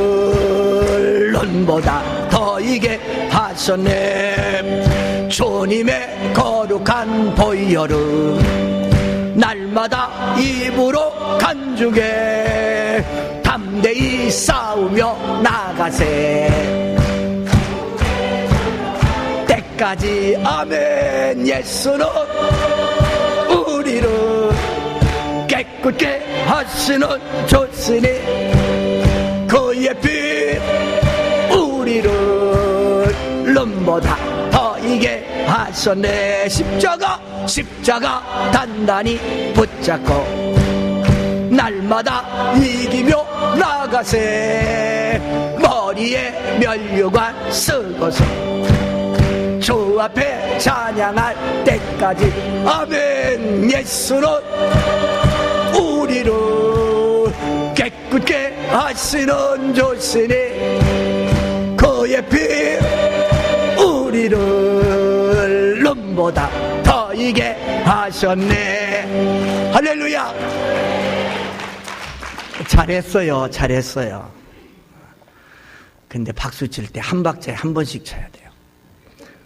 눈보다 더 이게 하셨네. 주님의 거룩한 보혈은 날마다 입으로 간주게 담대히 싸우며 나가세. 때까지 아멘. 예수는 우리를 깨끗게 하시는 주시니 그의 피 우리를 눈보다 더 이게 하셨네. 십자가 단단히 붙잡고 날마다 이기며 나가세. 머리에 면류관 쓰고서 주 앞에 찬양할 때까지. 아멘. 예수는 우리를 깨끗게 하시는 조시니 그의 피 우리를 눈보다 더 이게 하셨네. 할렐루야. 잘했어요. 근데 박수 칠 때 한 박자에 한 번씩 쳐야 돼요.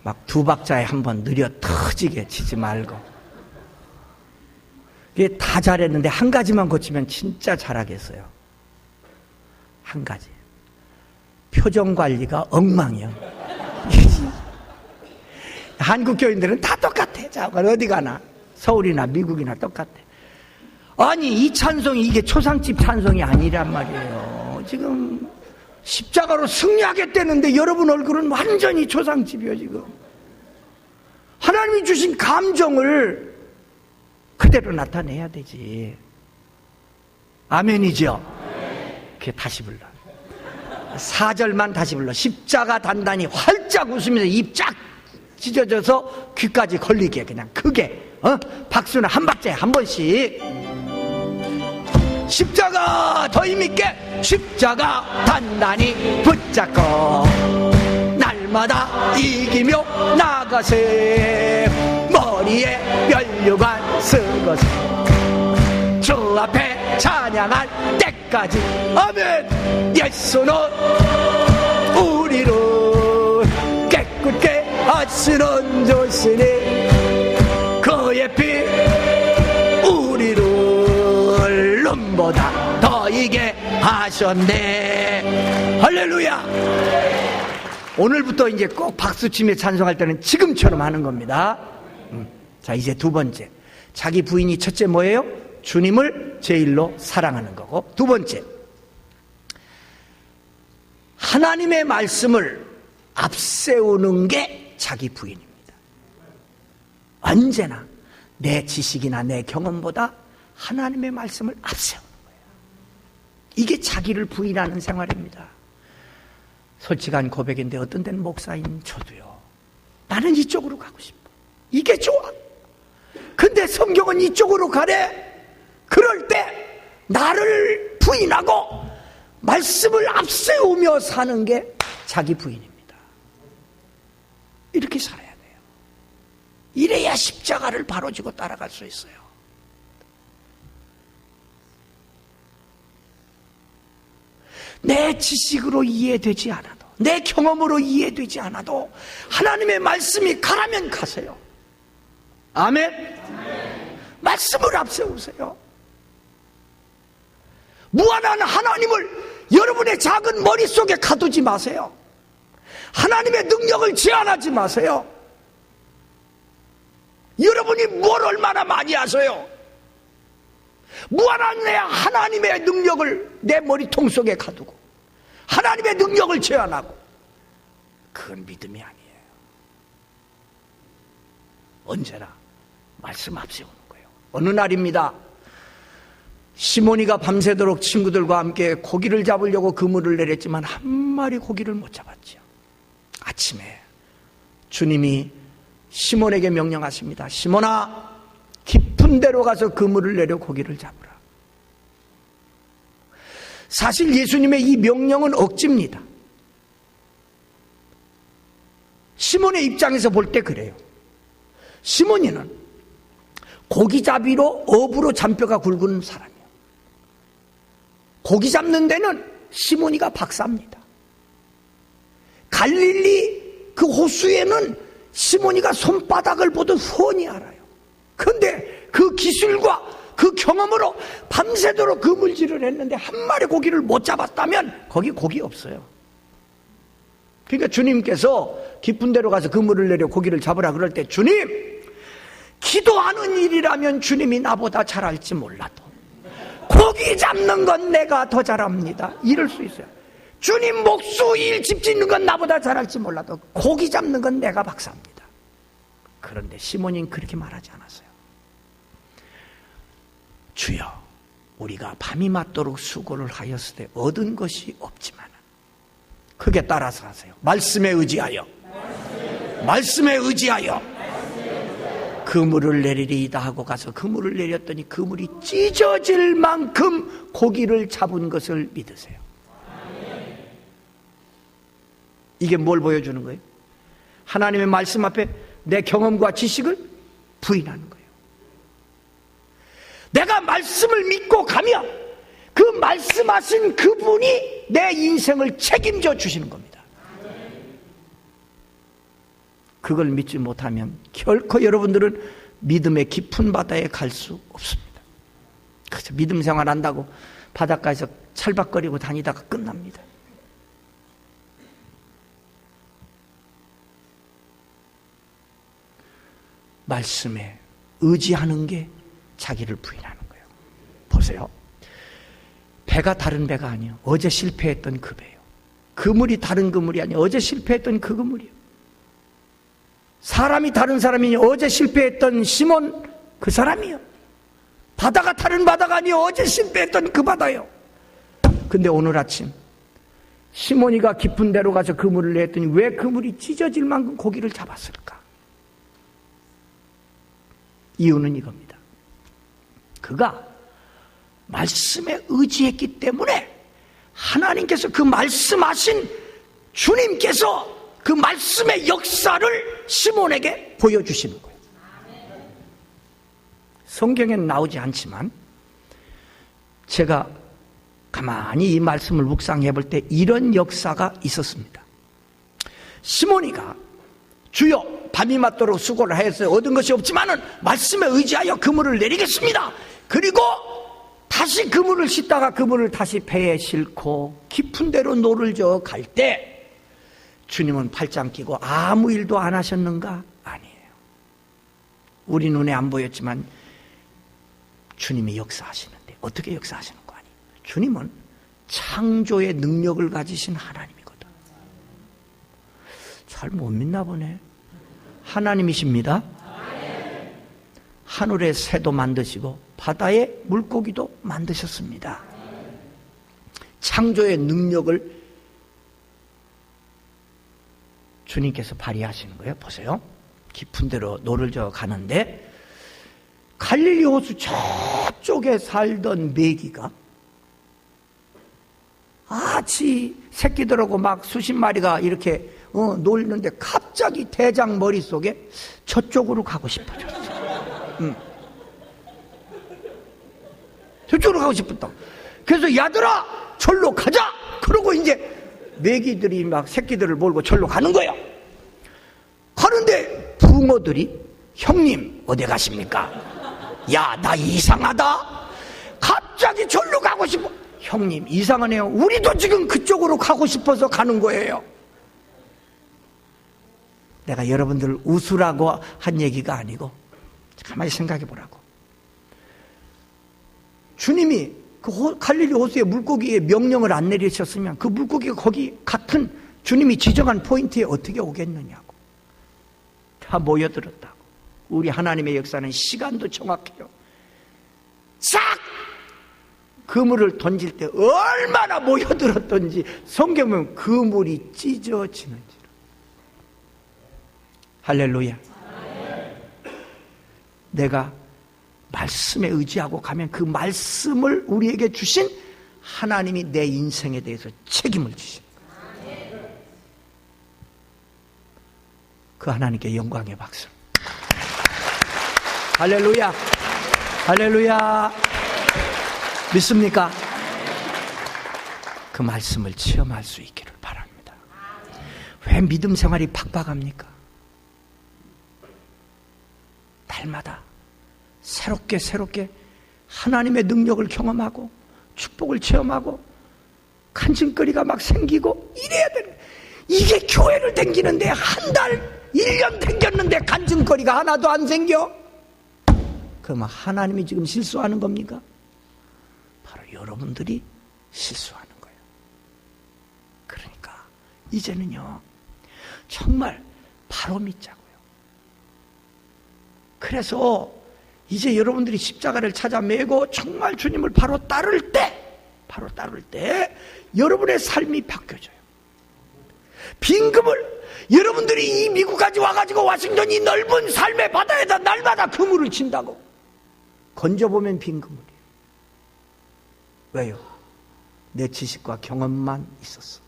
막 두 박자에 한 번 느려 터지게 치지 말고. 이게 다 잘했는데 한 가지만 고치면 진짜 잘하겠어요. 한 가지. 표정 관리가 엉망이요. 한국 교인들은 다 똑같아. 자, 어디 가나 서울이나 미국이나 똑같아. 아니, 이 찬송이 이게 초상집 찬송이 아니란 말이에요. 지금 십자가로 승리하겠다는데 여러분 얼굴은 완전히 초상집이에요. 지금 하나님이 주신 감정을 그대로 나타내야 되지. 아멘이죠? 그게 다시 불러. 4절만 다시 불러. 십자가 단단히 활짝 웃으면서 입 쫙 찢어져서 귀까지 걸리게 그냥 크게 박수는 한 박자에 한 번씩. 십자가 더 힘있게. 십자가 단단히 붙잡고 날마다 이기며 나가세. 머리에 면류관 쓰고서 주 앞에 찬양할 때까지. 아멘. 예수는 우리를 깨끗게 하시는 조시니 그의 피 우리를 눈보다 더 이게 하셨네. 할렐루야. 오늘부터 이제 꼭 박수치며 찬송할 때는 지금처럼 하는 겁니다. 자, 이제 두 번째. 자기 부인이 첫째 뭐예요? 주님을 제일로 사랑하는 거고, 두 번째, 하나님의 말씀을 앞세우는 게 자기 부인입니다. 언제나 내 지식이나 내 경험보다 하나님의 말씀을 앞세우는 거예요. 이게 자기를 부인하는 생활입니다. 솔직한 고백인데 어떤 데는 목사인 저도요. 나는 이쪽으로 가고 싶어. 이게 좋아. 근데 성경은 이쪽으로 가래. 그럴 때 나를 부인하고 말씀을 앞세우며 사는 게 자기 부인입니다. 이렇게 살아야 돼요. 이래야 십자가를 바로 지고 따라갈 수 있어요. 내 지식으로 이해되지 않아도, 내 경험으로 이해되지 않아도 하나님의 말씀이 가라면 가세요. 아멘. 말씀을 앞세우세요. 무한한 하나님을 여러분의 작은 머릿속에 가두지 마세요. 하나님의 능력을 제한하지 마세요. 여러분이 뭘 얼마나 많이 아세요? 무한한 하나님의 능력을 내 머리통 속에 가두고 하나님의 능력을 제한하고, 그건 믿음이 아니에요. 언제나 말씀 앞세우는 거예요. 어느 날입니다. 시몬이가 밤새도록 친구들과 함께 고기를 잡으려고 그물을 내렸지만 한 마리 고기를 못 잡았죠. 아침에 주님이 시몬에게 명령하십니다. 시몬아, 깊은 데로 가서 그물을 내려 고기를 잡으라. 사실 예수님의 이 명령은 억지입니다. 시몬의 입장에서 볼 때 그래요. 시몬이는 고기잡이로 업으로 잔뼈가 굵은 사람이에요. 고기 잡는 데는 시몬이가 박사입니다. 갈릴리 그 호수에는 시몬이가 손바닥을 보듯 훤히 알아요. 그런데 그 기술과 그 경험으로 밤새도록 그물질을 했는데 한 마리 고기를 못 잡았다면 거기 고기 없어요. 그러니까 주님께서 깊은 데로 가서 그물을 내려 고기를 잡으라 그럴 때, 주님, 기도하는 일이라면 주님이 나보다 잘할지 몰라도 고기 잡는 건 내가 더 잘합니다. 이럴 수 있어요. 주님, 목수 일 집 짓는 건 나보다 잘할지 몰라도 고기 잡는 건 내가 박사입니다. 그런데 시몬은 그렇게 말하지 않았어요. 주여, 우리가 밤이 맞도록 수고를 하였을 때 얻은 것이 없지만 크게 따라서 하세요. 말씀에 의지하여 말씀에 의지하여 그물을 내리리이다 하고 가서 그물을 내렸더니 그물이 찢어질 만큼 고기를 잡은 것을 믿으세요. 이게 뭘 보여주는 거예요? 하나님의 말씀 앞에 내 경험과 지식을 부인하는 거예요. 내가 말씀을 믿고 가면 그 말씀하신 그분이 내 인생을 책임져 주시는 겁니다. 그걸 믿지 못하면 결코 여러분들은 믿음의 깊은 바다에 갈 수 없습니다. 그래서 믿음 생활 한다고 바닷가에서 찰박거리고 다니다가 끝납니다. 말씀에 의지하는 게 자기를 부인하는 거예요. 보세요. 배가 다른 배가 아니에요. 어제 실패했던 그 배예요. 그물이 다른 그물이 아니에요. 어제 실패했던 그 그물이에요. 사람이 다른 사람이니 어제 실패했던 시몬 그 사람이에요. 바다가 다른 바다가 아니에요. 어제 실패했던 그 바다예요. 근데 오늘 아침 시몬이가 깊은 데로 가서 그물을 냈더니 왜 그물이 찢어질 만큼 고기를 잡았을까? 이유는 이겁니다. 그가 말씀에 의지했기 때문에 하나님께서 그 말씀하신 주님께서 그 말씀의 역사를 시몬에게 보여주시는 거예요. 성경에는 나오지 않지만 제가 가만히 이 말씀을 묵상해 볼 때 이런 역사가 있었습니다. 시몬이가 주여 밤이 맞도록 수고를 하였어요. 얻은 것이 없지만은 말씀에 의지하여 그물을 내리겠습니다. 그리고 다시 그물을 싣다가 그물을 다시 배에 싣고 깊은 데로 노를 저어 갈 때 주님은 팔짱 끼고 아무 일도 안 하셨는가? 아니에요. 우리 눈에 안 보였지만 주님이 역사하시는데 어떻게 역사하시는 거 아니에요? 주님은 창조의 능력을 가지신 하나님이거든. 잘 못 믿나 보네. 하나님이십니다. 하늘의 새도 만드시고 바다의 물고기도 만드셨습니다. 창조의 능력을 주님께서 발휘하시는 거예요. 보세요. 깊은 데로 노를 저어 가는데 갈릴리 호수 저쪽에 살던 메기가 지 새끼들하고 막 수십 마리가 이렇게 놀는데 갑자기 대장 머릿속에 저쪽으로 가고 싶어졌어. 저쪽으로 가고 싶었다. 그래서 야들아 절로 가자. 그러고 이제 메기들이 막 새끼들을 몰고 절로 가는 거야. 가는데 붕어들이 형님 어디 가십니까? 야, 나 이상하다. 갑자기 절로 가고 싶어. 형님 이상하네요. 우리도 지금 그쪽으로 가고 싶어서 가는 거예요. 내가 여러분들 웃으라고 한 얘기가 아니고 가만히 생각해 보라고. 주님이 그 갈릴리 호수의 물고기에 명령을 안 내리셨으면 그 물고기가 거기 같은 주님이 지정한 포인트에 어떻게 오겠느냐고. 다 모여들었다고. 우리 하나님의 역사는 시간도 정확해요. 싹! 그물을 던질 때 얼마나 모여들었던지 성경 보면 그물이 찢어지는지. 할렐루야. 내가 말씀에 의지하고 가면 그 말씀을 우리에게 주신 하나님이 내 인생에 대해서 책임을 지십니다. 그 하나님께 영광의 박수. 할렐루야. 할렐루야. 믿습니까? 그 말씀을 체험할 수 있기를 바랍니다. 왜 믿음 생활이 팍팍합니까? 날마다 새롭게 하나님의 능력을 경험하고 축복을 체험하고 간증거리가 막 생기고 이래야 되는. 이게 교회를 댕기는데 한 달, 1년 댕겼는데 간증거리가 하나도 안 생겨? 그럼 하나님이 지금 실수하는 겁니까? 바로 여러분들이 실수하는 거예요. 그러니까 이제는요 정말 바로 믿자고요. 그래서 이제 여러분들이 십자가를 찾아 메고 정말 주님을 바로 따를 때 여러분의 삶이 바뀌어져요. 빈금을 여러분들이 이 미국까지 와가지고 와싱턴이 넓은 삶의 바다에다 날마다 그물을 친다고 건져보면 빈그물이에요. 왜요? 내 지식과 경험만 있었어.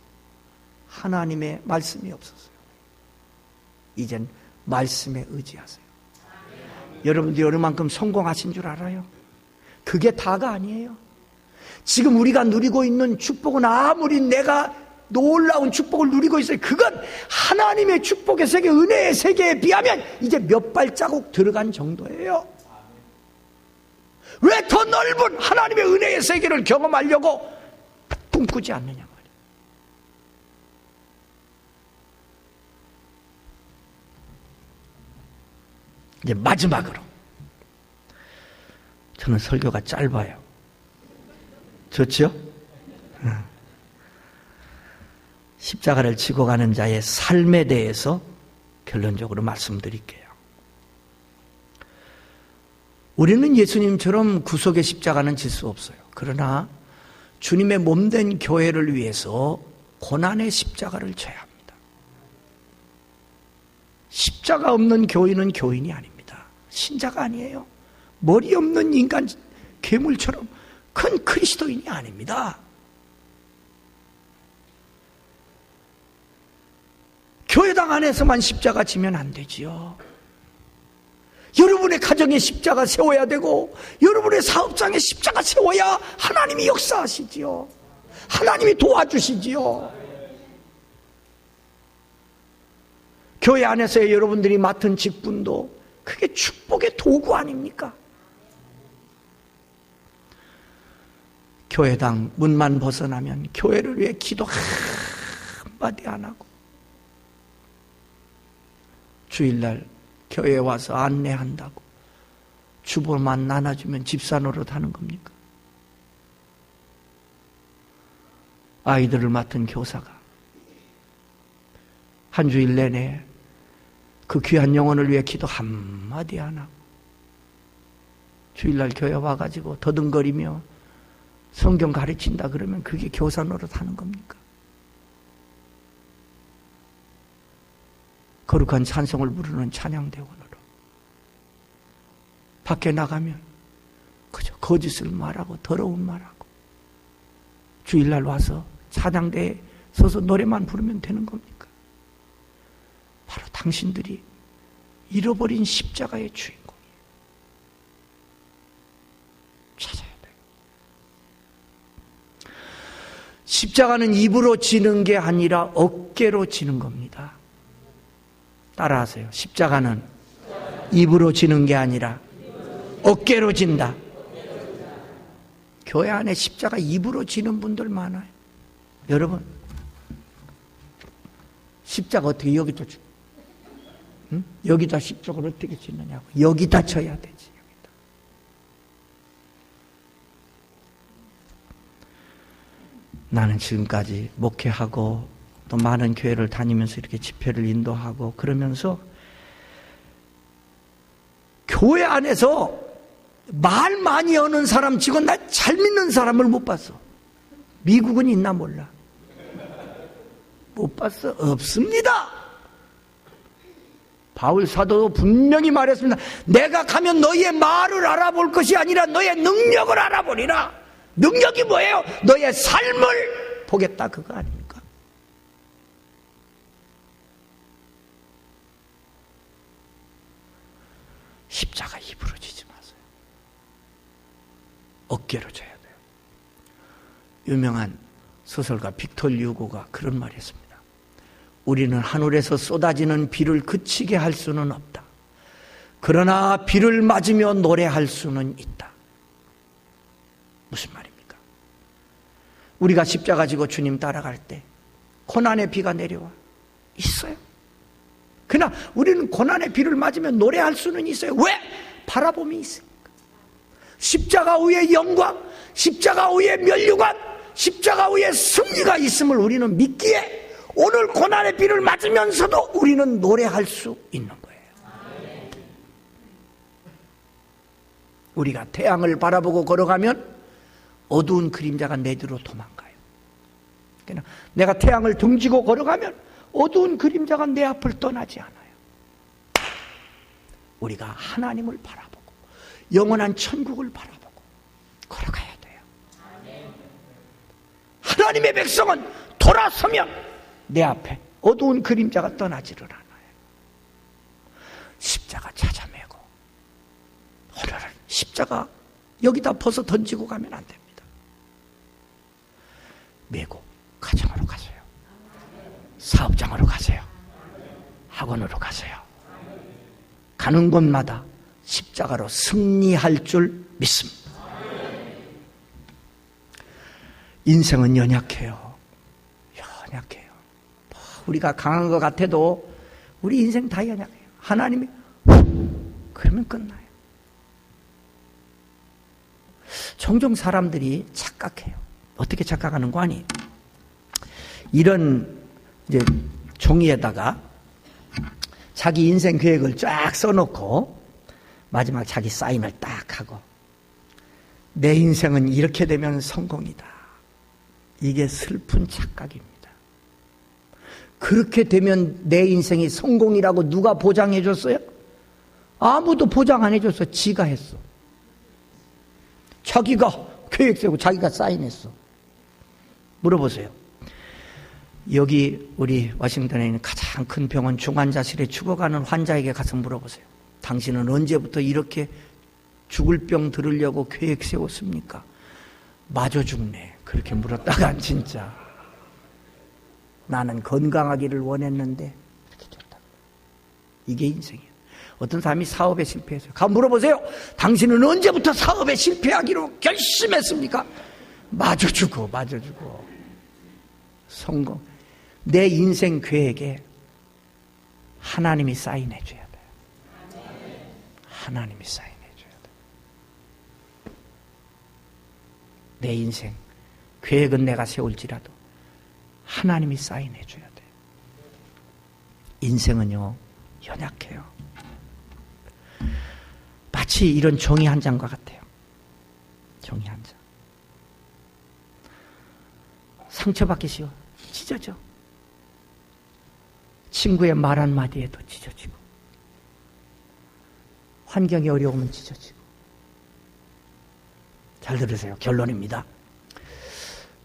하나님의 말씀이 없었어요. 이젠 말씀에 의지하세요. 여러분들이 얼마만큼 성공하신 줄 알아요? 그게 다가 아니에요. 지금 우리가 누리고 있는 축복은 아무리 내가 놀라운 축복을 누리고 있어요. 그건 하나님의 축복의 세계, 은혜의 세계에 비하면 이제 몇 발자국 들어간 정도예요. 왜 더 넓은 하나님의 은혜의 세계를 경험하려고 꿈꾸지 않느냐 말이에요. 이제 마지막으로, 저는 설교가 짧아요. 좋죠? 십자가를 지고 가는 자의 삶에 대해서 결론적으로 말씀드릴게요. 우리는 예수님처럼 구속의 십자가는 질 수 없어요. 그러나 주님의 몸된 교회를 위해서 고난의 십자가를 져야 합니다. 십자가 없는 교인은 교인이 아닙니다. 신자가 아니에요. 머리 없는 인간 괴물처럼 큰 그리스도인이 아닙니다. 교회당 안에서만 십자가 지면 안 되지요. 여러분의 가정에 십자가 세워야 되고 여러분의 사업장에 십자가 세워야 하나님이 역사하시지요. 하나님이 도와주시지요. 교회 안에서의 여러분들이 맡은 직분도 그게 축복의 도구 아닙니까? 교회당 문만 벗어나면 교회를 위해 기도 한마디 안 하고 주일날 교회에 와서 안내한다고 주보만 나눠주면 집사 노릇하는 겁니까? 아이들을 맡은 교사가 한 주일 내내 그 귀한 영혼을 위해 기도 한마디 안 하고 주일날 교회 와가지고 더듬거리며 성경 가르친다 그러면 그게 교사 노릇하는 겁니까? 거룩한 찬송을 부르는 찬양대원으로 밖에 나가면 그저 거짓을 말하고 더러운 말하고 주일날 와서 찬양대에 서서 노래만 부르면 되는 겁니까? 바로 당신들이 잃어버린 십자가의 주인공이에요. 찾아야 돼요. 십자가는 입으로 지는 게 아니라 어깨로 지는 겁니다. 따라하세요. 십자가는 입으로 지는 게 아니라 어깨로 진다. 교회 안에 십자가 입으로 지는 분들 많아요. 여러분, 십자가 어떻게 여기다 줘? 응? 여기다 십자가를 어떻게 지느냐고. 여기다 쳐야 되지. 여기다. 나는 지금까지 목회하고 또 많은 교회를 다니면서 이렇게 집회를 인도하고 그러면서 교회 안에서 말 많이 하는 사람 치고 나 잘 믿는 사람을 못 봤어. 미국은 있나 몰라. 못 봤어. 없습니다. 바울 사도도 분명히 말했습니다. 내가 가면 너희의 말을 알아볼 것이 아니라 너의 능력을 알아보리라. 능력이 뭐예요? 너의 삶을 보겠다 그거 아닙니까? 십자가 입으로 지지 마세요. 어깨로 져야 돼요. 유명한 소설가 빅토르 유고가 그런 말을 했습니다. 우리는 하늘에서 쏟아지는 비를 그치게 할 수는 없다. 그러나 비를 맞으며 노래할 수는 있다. 무슨 말입니까? 우리가 십자가 지고 주님 따라갈 때 고난의 비가 내려와 있어요. 그러나 우리는 고난의 비를 맞으며 노래할 수는 있어요. 왜? 바라봄이 있으니까. 십자가 위에 영광, 십자가 위에 면류관, 십자가 위에 승리가 있음을 우리는 믿기에 오늘 고난의 비를 맞으면서도 우리는 노래할 수 있는 거예요. 우리가 태양을 바라보고 걸어가면 어두운 그림자가 내 뒤로 도망가요. 그러나 내가 태양을 등지고 걸어가면 어두운 그림자가 내 앞을 떠나지 않아요. 우리가 하나님을 바라보고 영원한 천국을 바라보고 걸어가야 돼요. 하나님의 백성은 돌아서면 내 앞에 어두운 그림자가 떠나지를 않아요. 십자가 찾아매고, 오늘은 십자가 여기다 벗어 던지고 가면 안 됩니다. 메고 가정으로 가세요. 사업장으로 가세요. 학원으로 가세요. 가는 곳마다 십자가로 승리할 줄 믿습니다. 인생은 연약해요. 연약해요. 우리가 강한 것 같아도 우리 인생 다 연약해요. 하나님이 그러면 끝나요. 종종 사람들이 착각해요. 어떻게 착각하는 거 아니? 이런 이제 종이에다가 자기 인생 계획을 쫙 써놓고 마지막 자기 사인을 딱 하고, 내 인생은 이렇게 되면 성공이다. 이게 슬픈 착각입니다. 그렇게 되면 내 인생이 성공이라고 누가 보장해 줬어요? 아무도 보장 안 해줬어. 지가 했어. 자기가 계획 세우고 자기가 사인했어. 물어보세요. 여기 우리 워싱턴에 있는 가장 큰 병원 중환자실에 죽어가는 환자에게 가서 물어보세요. 당신은 언제부터 이렇게 죽을 병 들으려고 계획 세웠습니까? 마저 죽네. 그렇게 물었다간 진짜 나는 건강하기를 원했는데 이렇게 됐다. 이게 인생이에요. 어떤 사람이 사업에 실패했어요. 가 물어보세요. 당신은 언제부터 사업에 실패하기로 결심했습니까? 마저 죽어. 성공. 내 인생 계획에 하나님이 사인해 줘야 돼요. 하나님이 사인해 줘야 돼요. 내 인생 계획은 내가 세울지라도 하나님이 사인해 줘야 돼요. 인생은요, 연약해요. 마치 이런 종이 한 장과 같아요. 종이 한 장. 상처받기 쉬워. 찢어져. 친구의 말 한마디에도 찢어지고, 환경이 어려우면 찢어지고. 잘 들으세요. 결론입니다.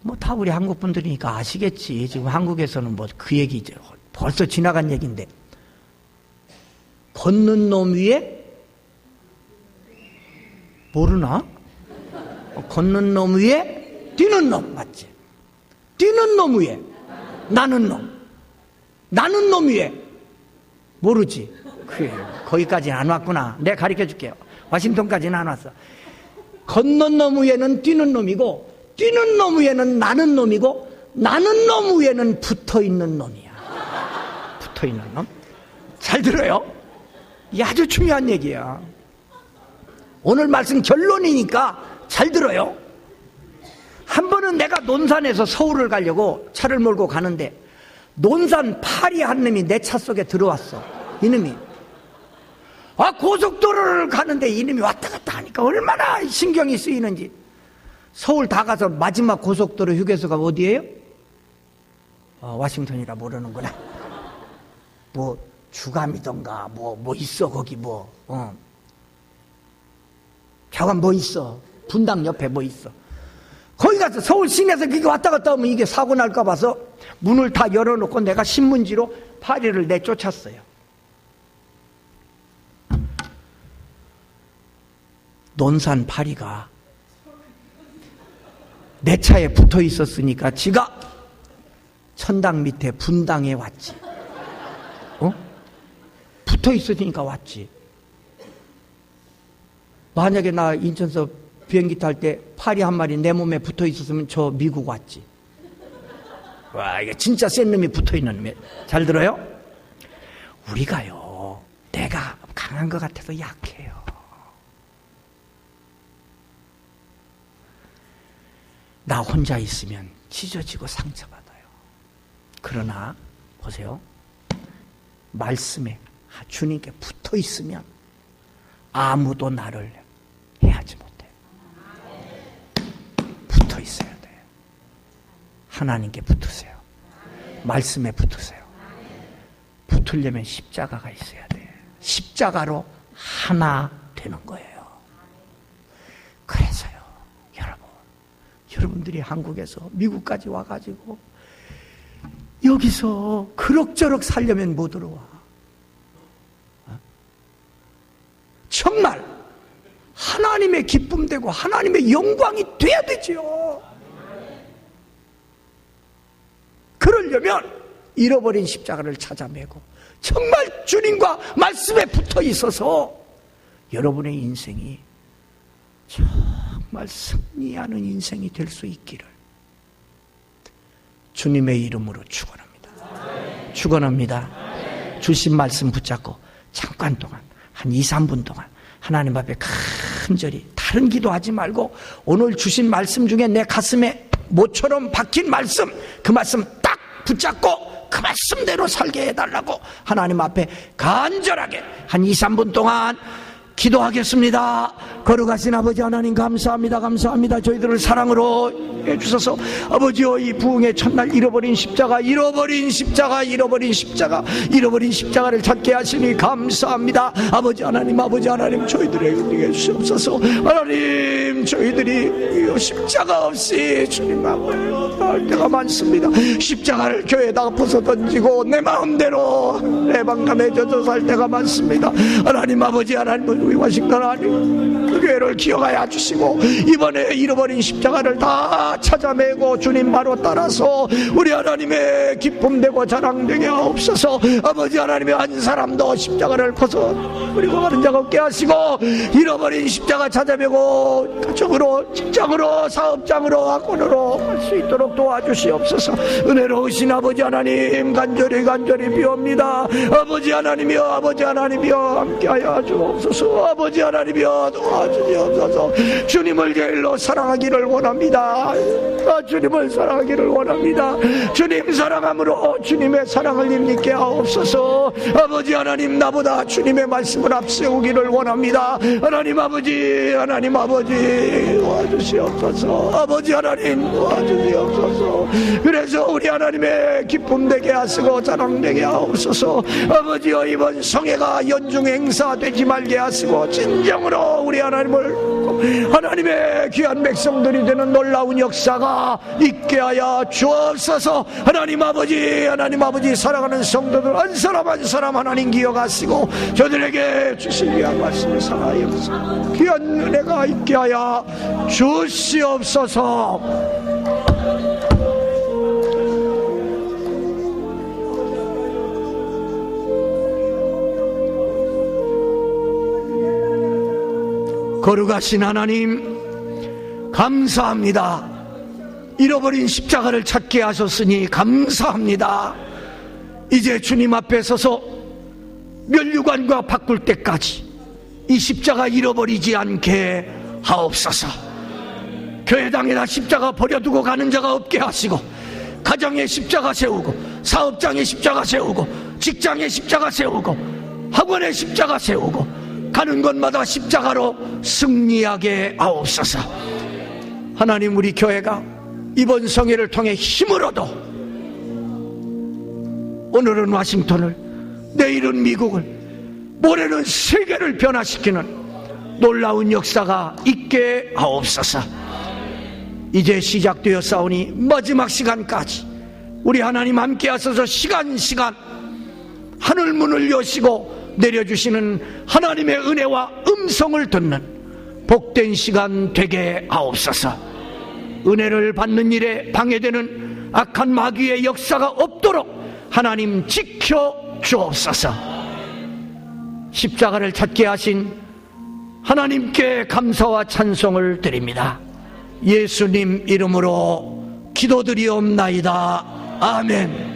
뭐 다 우리 한국 분들이니까 아시겠지. 지금 한국에서는 뭐 그 얘기 이제 벌써 지나간 얘기인데, 걷는 놈 위에 모르나? 걷는 놈 위에 뛰는 놈 맞지? 뛰는 놈 위에 나는 놈 위에 모르지? 그래, 거기까지는 안 왔구나. 내가 가르쳐 줄게요. 워싱턴까지는 안 왔어. 걷는 놈 위에는 뛰는 놈이고, 뛰는 놈 위에는 나는 놈이고, 나는 놈 위에는 붙어있는 놈이야. 붙어있는 놈. 잘 들어요? 이게 아주 중요한 얘기야. 오늘 말씀 결론이니까 잘 들어요. 한 번은 내가 논산에서 서울을 가려고 차를 몰고 가는데, 논산 파리 한 놈이 내 차 속에 들어왔어. 이놈이. 고속도로를 가는데 이놈이 왔다 갔다 하니까 얼마나 신경이 쓰이는지. 서울 다 가서 마지막 고속도로 휴게소가 어디예요? 워싱턴이라 모르는구나. 뭐 주감이던가 뭐 있어 거기 좌관 뭐 있어. 분당 옆에 뭐 있어. 거기 가서 서울 시내에서 그게 왔다 갔다 하면 이게 사고 날까 봐서 문을 다 열어놓고 내가 신문지로 파리를 내쫓았어요. 논산 파리가 내 차에 붙어 있었으니까 지가 천당 밑에 분당에 왔지. 붙어 있으니까 왔지. 만약에 나 인천서 비행기 탈 때 파리 한 마리 내 몸에 붙어 있었으면 저 미국 왔지. 와, 이게 진짜 센 놈이 붙어 있는 놈이. 잘 들어요? 우리가요, 내가 강한 것 같아서 약해요. 나 혼자 있으면 찢어지고 상처받아요. 그러나 보세요. 말씀에 주님께 붙어 있으면 아무도 나를 해하지 못해요. 붙어 있어야 돼요. 하나님께 붙으세요. 말씀에 붙으세요. 붙으려면 십자가가 있어야 돼. 십자가로 하나 되는 거예요. 그래서요, 여러분들이 한국에서 미국까지 와가지고 여기서 그럭저럭 살려면 못 들어와. 정말 하나님의 기쁨 되고 하나님의 영광이 돼야 되지요. 그러려면 잃어버린 십자가를 찾아매고 정말 주님과 말씀에 붙어 있어서 여러분의 인생이 정말 승리하는 인생이 될 수 있기를 주님의 이름으로 축원합니다. 축원합니다. 주신 말씀 붙잡고 잠깐 동안 한 2, 3분 동안 하나님 앞에 간절히 다른 기도하지 말고 오늘 주신 말씀 중에 내 가슴에 모처럼 박힌 말씀, 그 말씀 딱 붙잡고 그 말씀대로 살게 해달라고 하나님 앞에 간절하게 한 2, 3분 동안 기도하겠습니다. 거룩하신 아버지 하나님 감사합니다. 감사합니다. 저희들을 사랑으로 해주셔서 아버지여, 이 부흥의 첫날 잃어버린 십자가를 찾게 하시니 감사합니다. 아버지 하나님 저희들에게 주시옵소서. 하나님, 저희들이 십자가 없이 주님하고 할 때가 많습니다. 십자가를 교회에다가 벗어 던지고 내 마음대로 해방감에 젖어 살 때가 많습니다. 하나님 아버지, 하나님 우리 와싱턴 하나님 그 교회를 기억하여 주시고 이번에 잃어버린 십자가를 다 찾아매고 주님 바로 따라서 우리 하나님의 기쁨되고 자랑되게 하옵소서. 아버지 하나님의 한 사람도 십자가를 벗어 버리고 가는 자가 없게 하시고 잃어버린 십자가 찾아매고 가정으로, 직장으로, 사업장으로, 학원으로 갈 수 있도록 도와주시옵소서. 은혜로우신 아버지 하나님 간절히 비옵니다. 아버지 하나님이여 함께하여 주옵소서. 아버지 하나님이여 도와주시옵소서. 주님을 제일로 사랑하기를 원합니다. 주님을 사랑하기를 원합니다. 주님 사랑함으로 주님의 사랑을 힘있게 하옵소서. 아버지 하나님, 나보다 주님의 말씀을 앞세우기를 원합니다. 하나님 아버지 도와주시옵소서. 아버지 하나님 도와주시옵소서. 그래서 우리 하나님의 기쁨 되게 하시고 자랑되게 하옵소서. 아버지여, 이번 성회가 연중 행사 되지 말게 하시고 진정으로 우리 하나님의 귀한 백성들이 되는 놀라운 역사가 있게 하여 주옵소서. 하나님 아버지 사랑하는 성도들 한 사람 한 사람 하나님 기억하시고 저들에게 주신 귀한 말씀을 사랑하여 귀한 은혜가 있게 하여 주시옵소서. 거룩하신 하나님 감사합니다. 잃어버린 십자가를 찾게 하셨으니 감사합니다. 이제 주님 앞에 서서 면류관과 바꿀 때까지 이 십자가 잃어버리지 않게 하옵소서. 교회당에다 십자가 버려두고 가는 자가 없게 하시고 가정에 십자가 세우고 사업장에 십자가 세우고 직장에 십자가 세우고 학원에 십자가 세우고 가는 곳마다 십자가로 승리하게 하옵소서. 하나님, 우리 교회가 이번 성회를 통해 힘을 얻어 오늘은 와싱턴을, 내일은 미국을, 모레는 세계를 변화시키는 놀라운 역사가 있게 하옵소서. 이제 시작되었사오니 마지막 시간까지 우리 하나님 함께 하셔서 시간 하늘 문을 여시고 내려주시는 하나님의 은혜와 음성을 듣는 복된 시간 되게 하옵소서. 은혜를 받는 일에 방해되는 악한 마귀의 역사가 없도록 하나님 지켜 주옵소서. 십자가를 찾게 하신 하나님께 감사와 찬송을 드립니다. 예수님 이름으로 기도드리옵나이다. 아멘.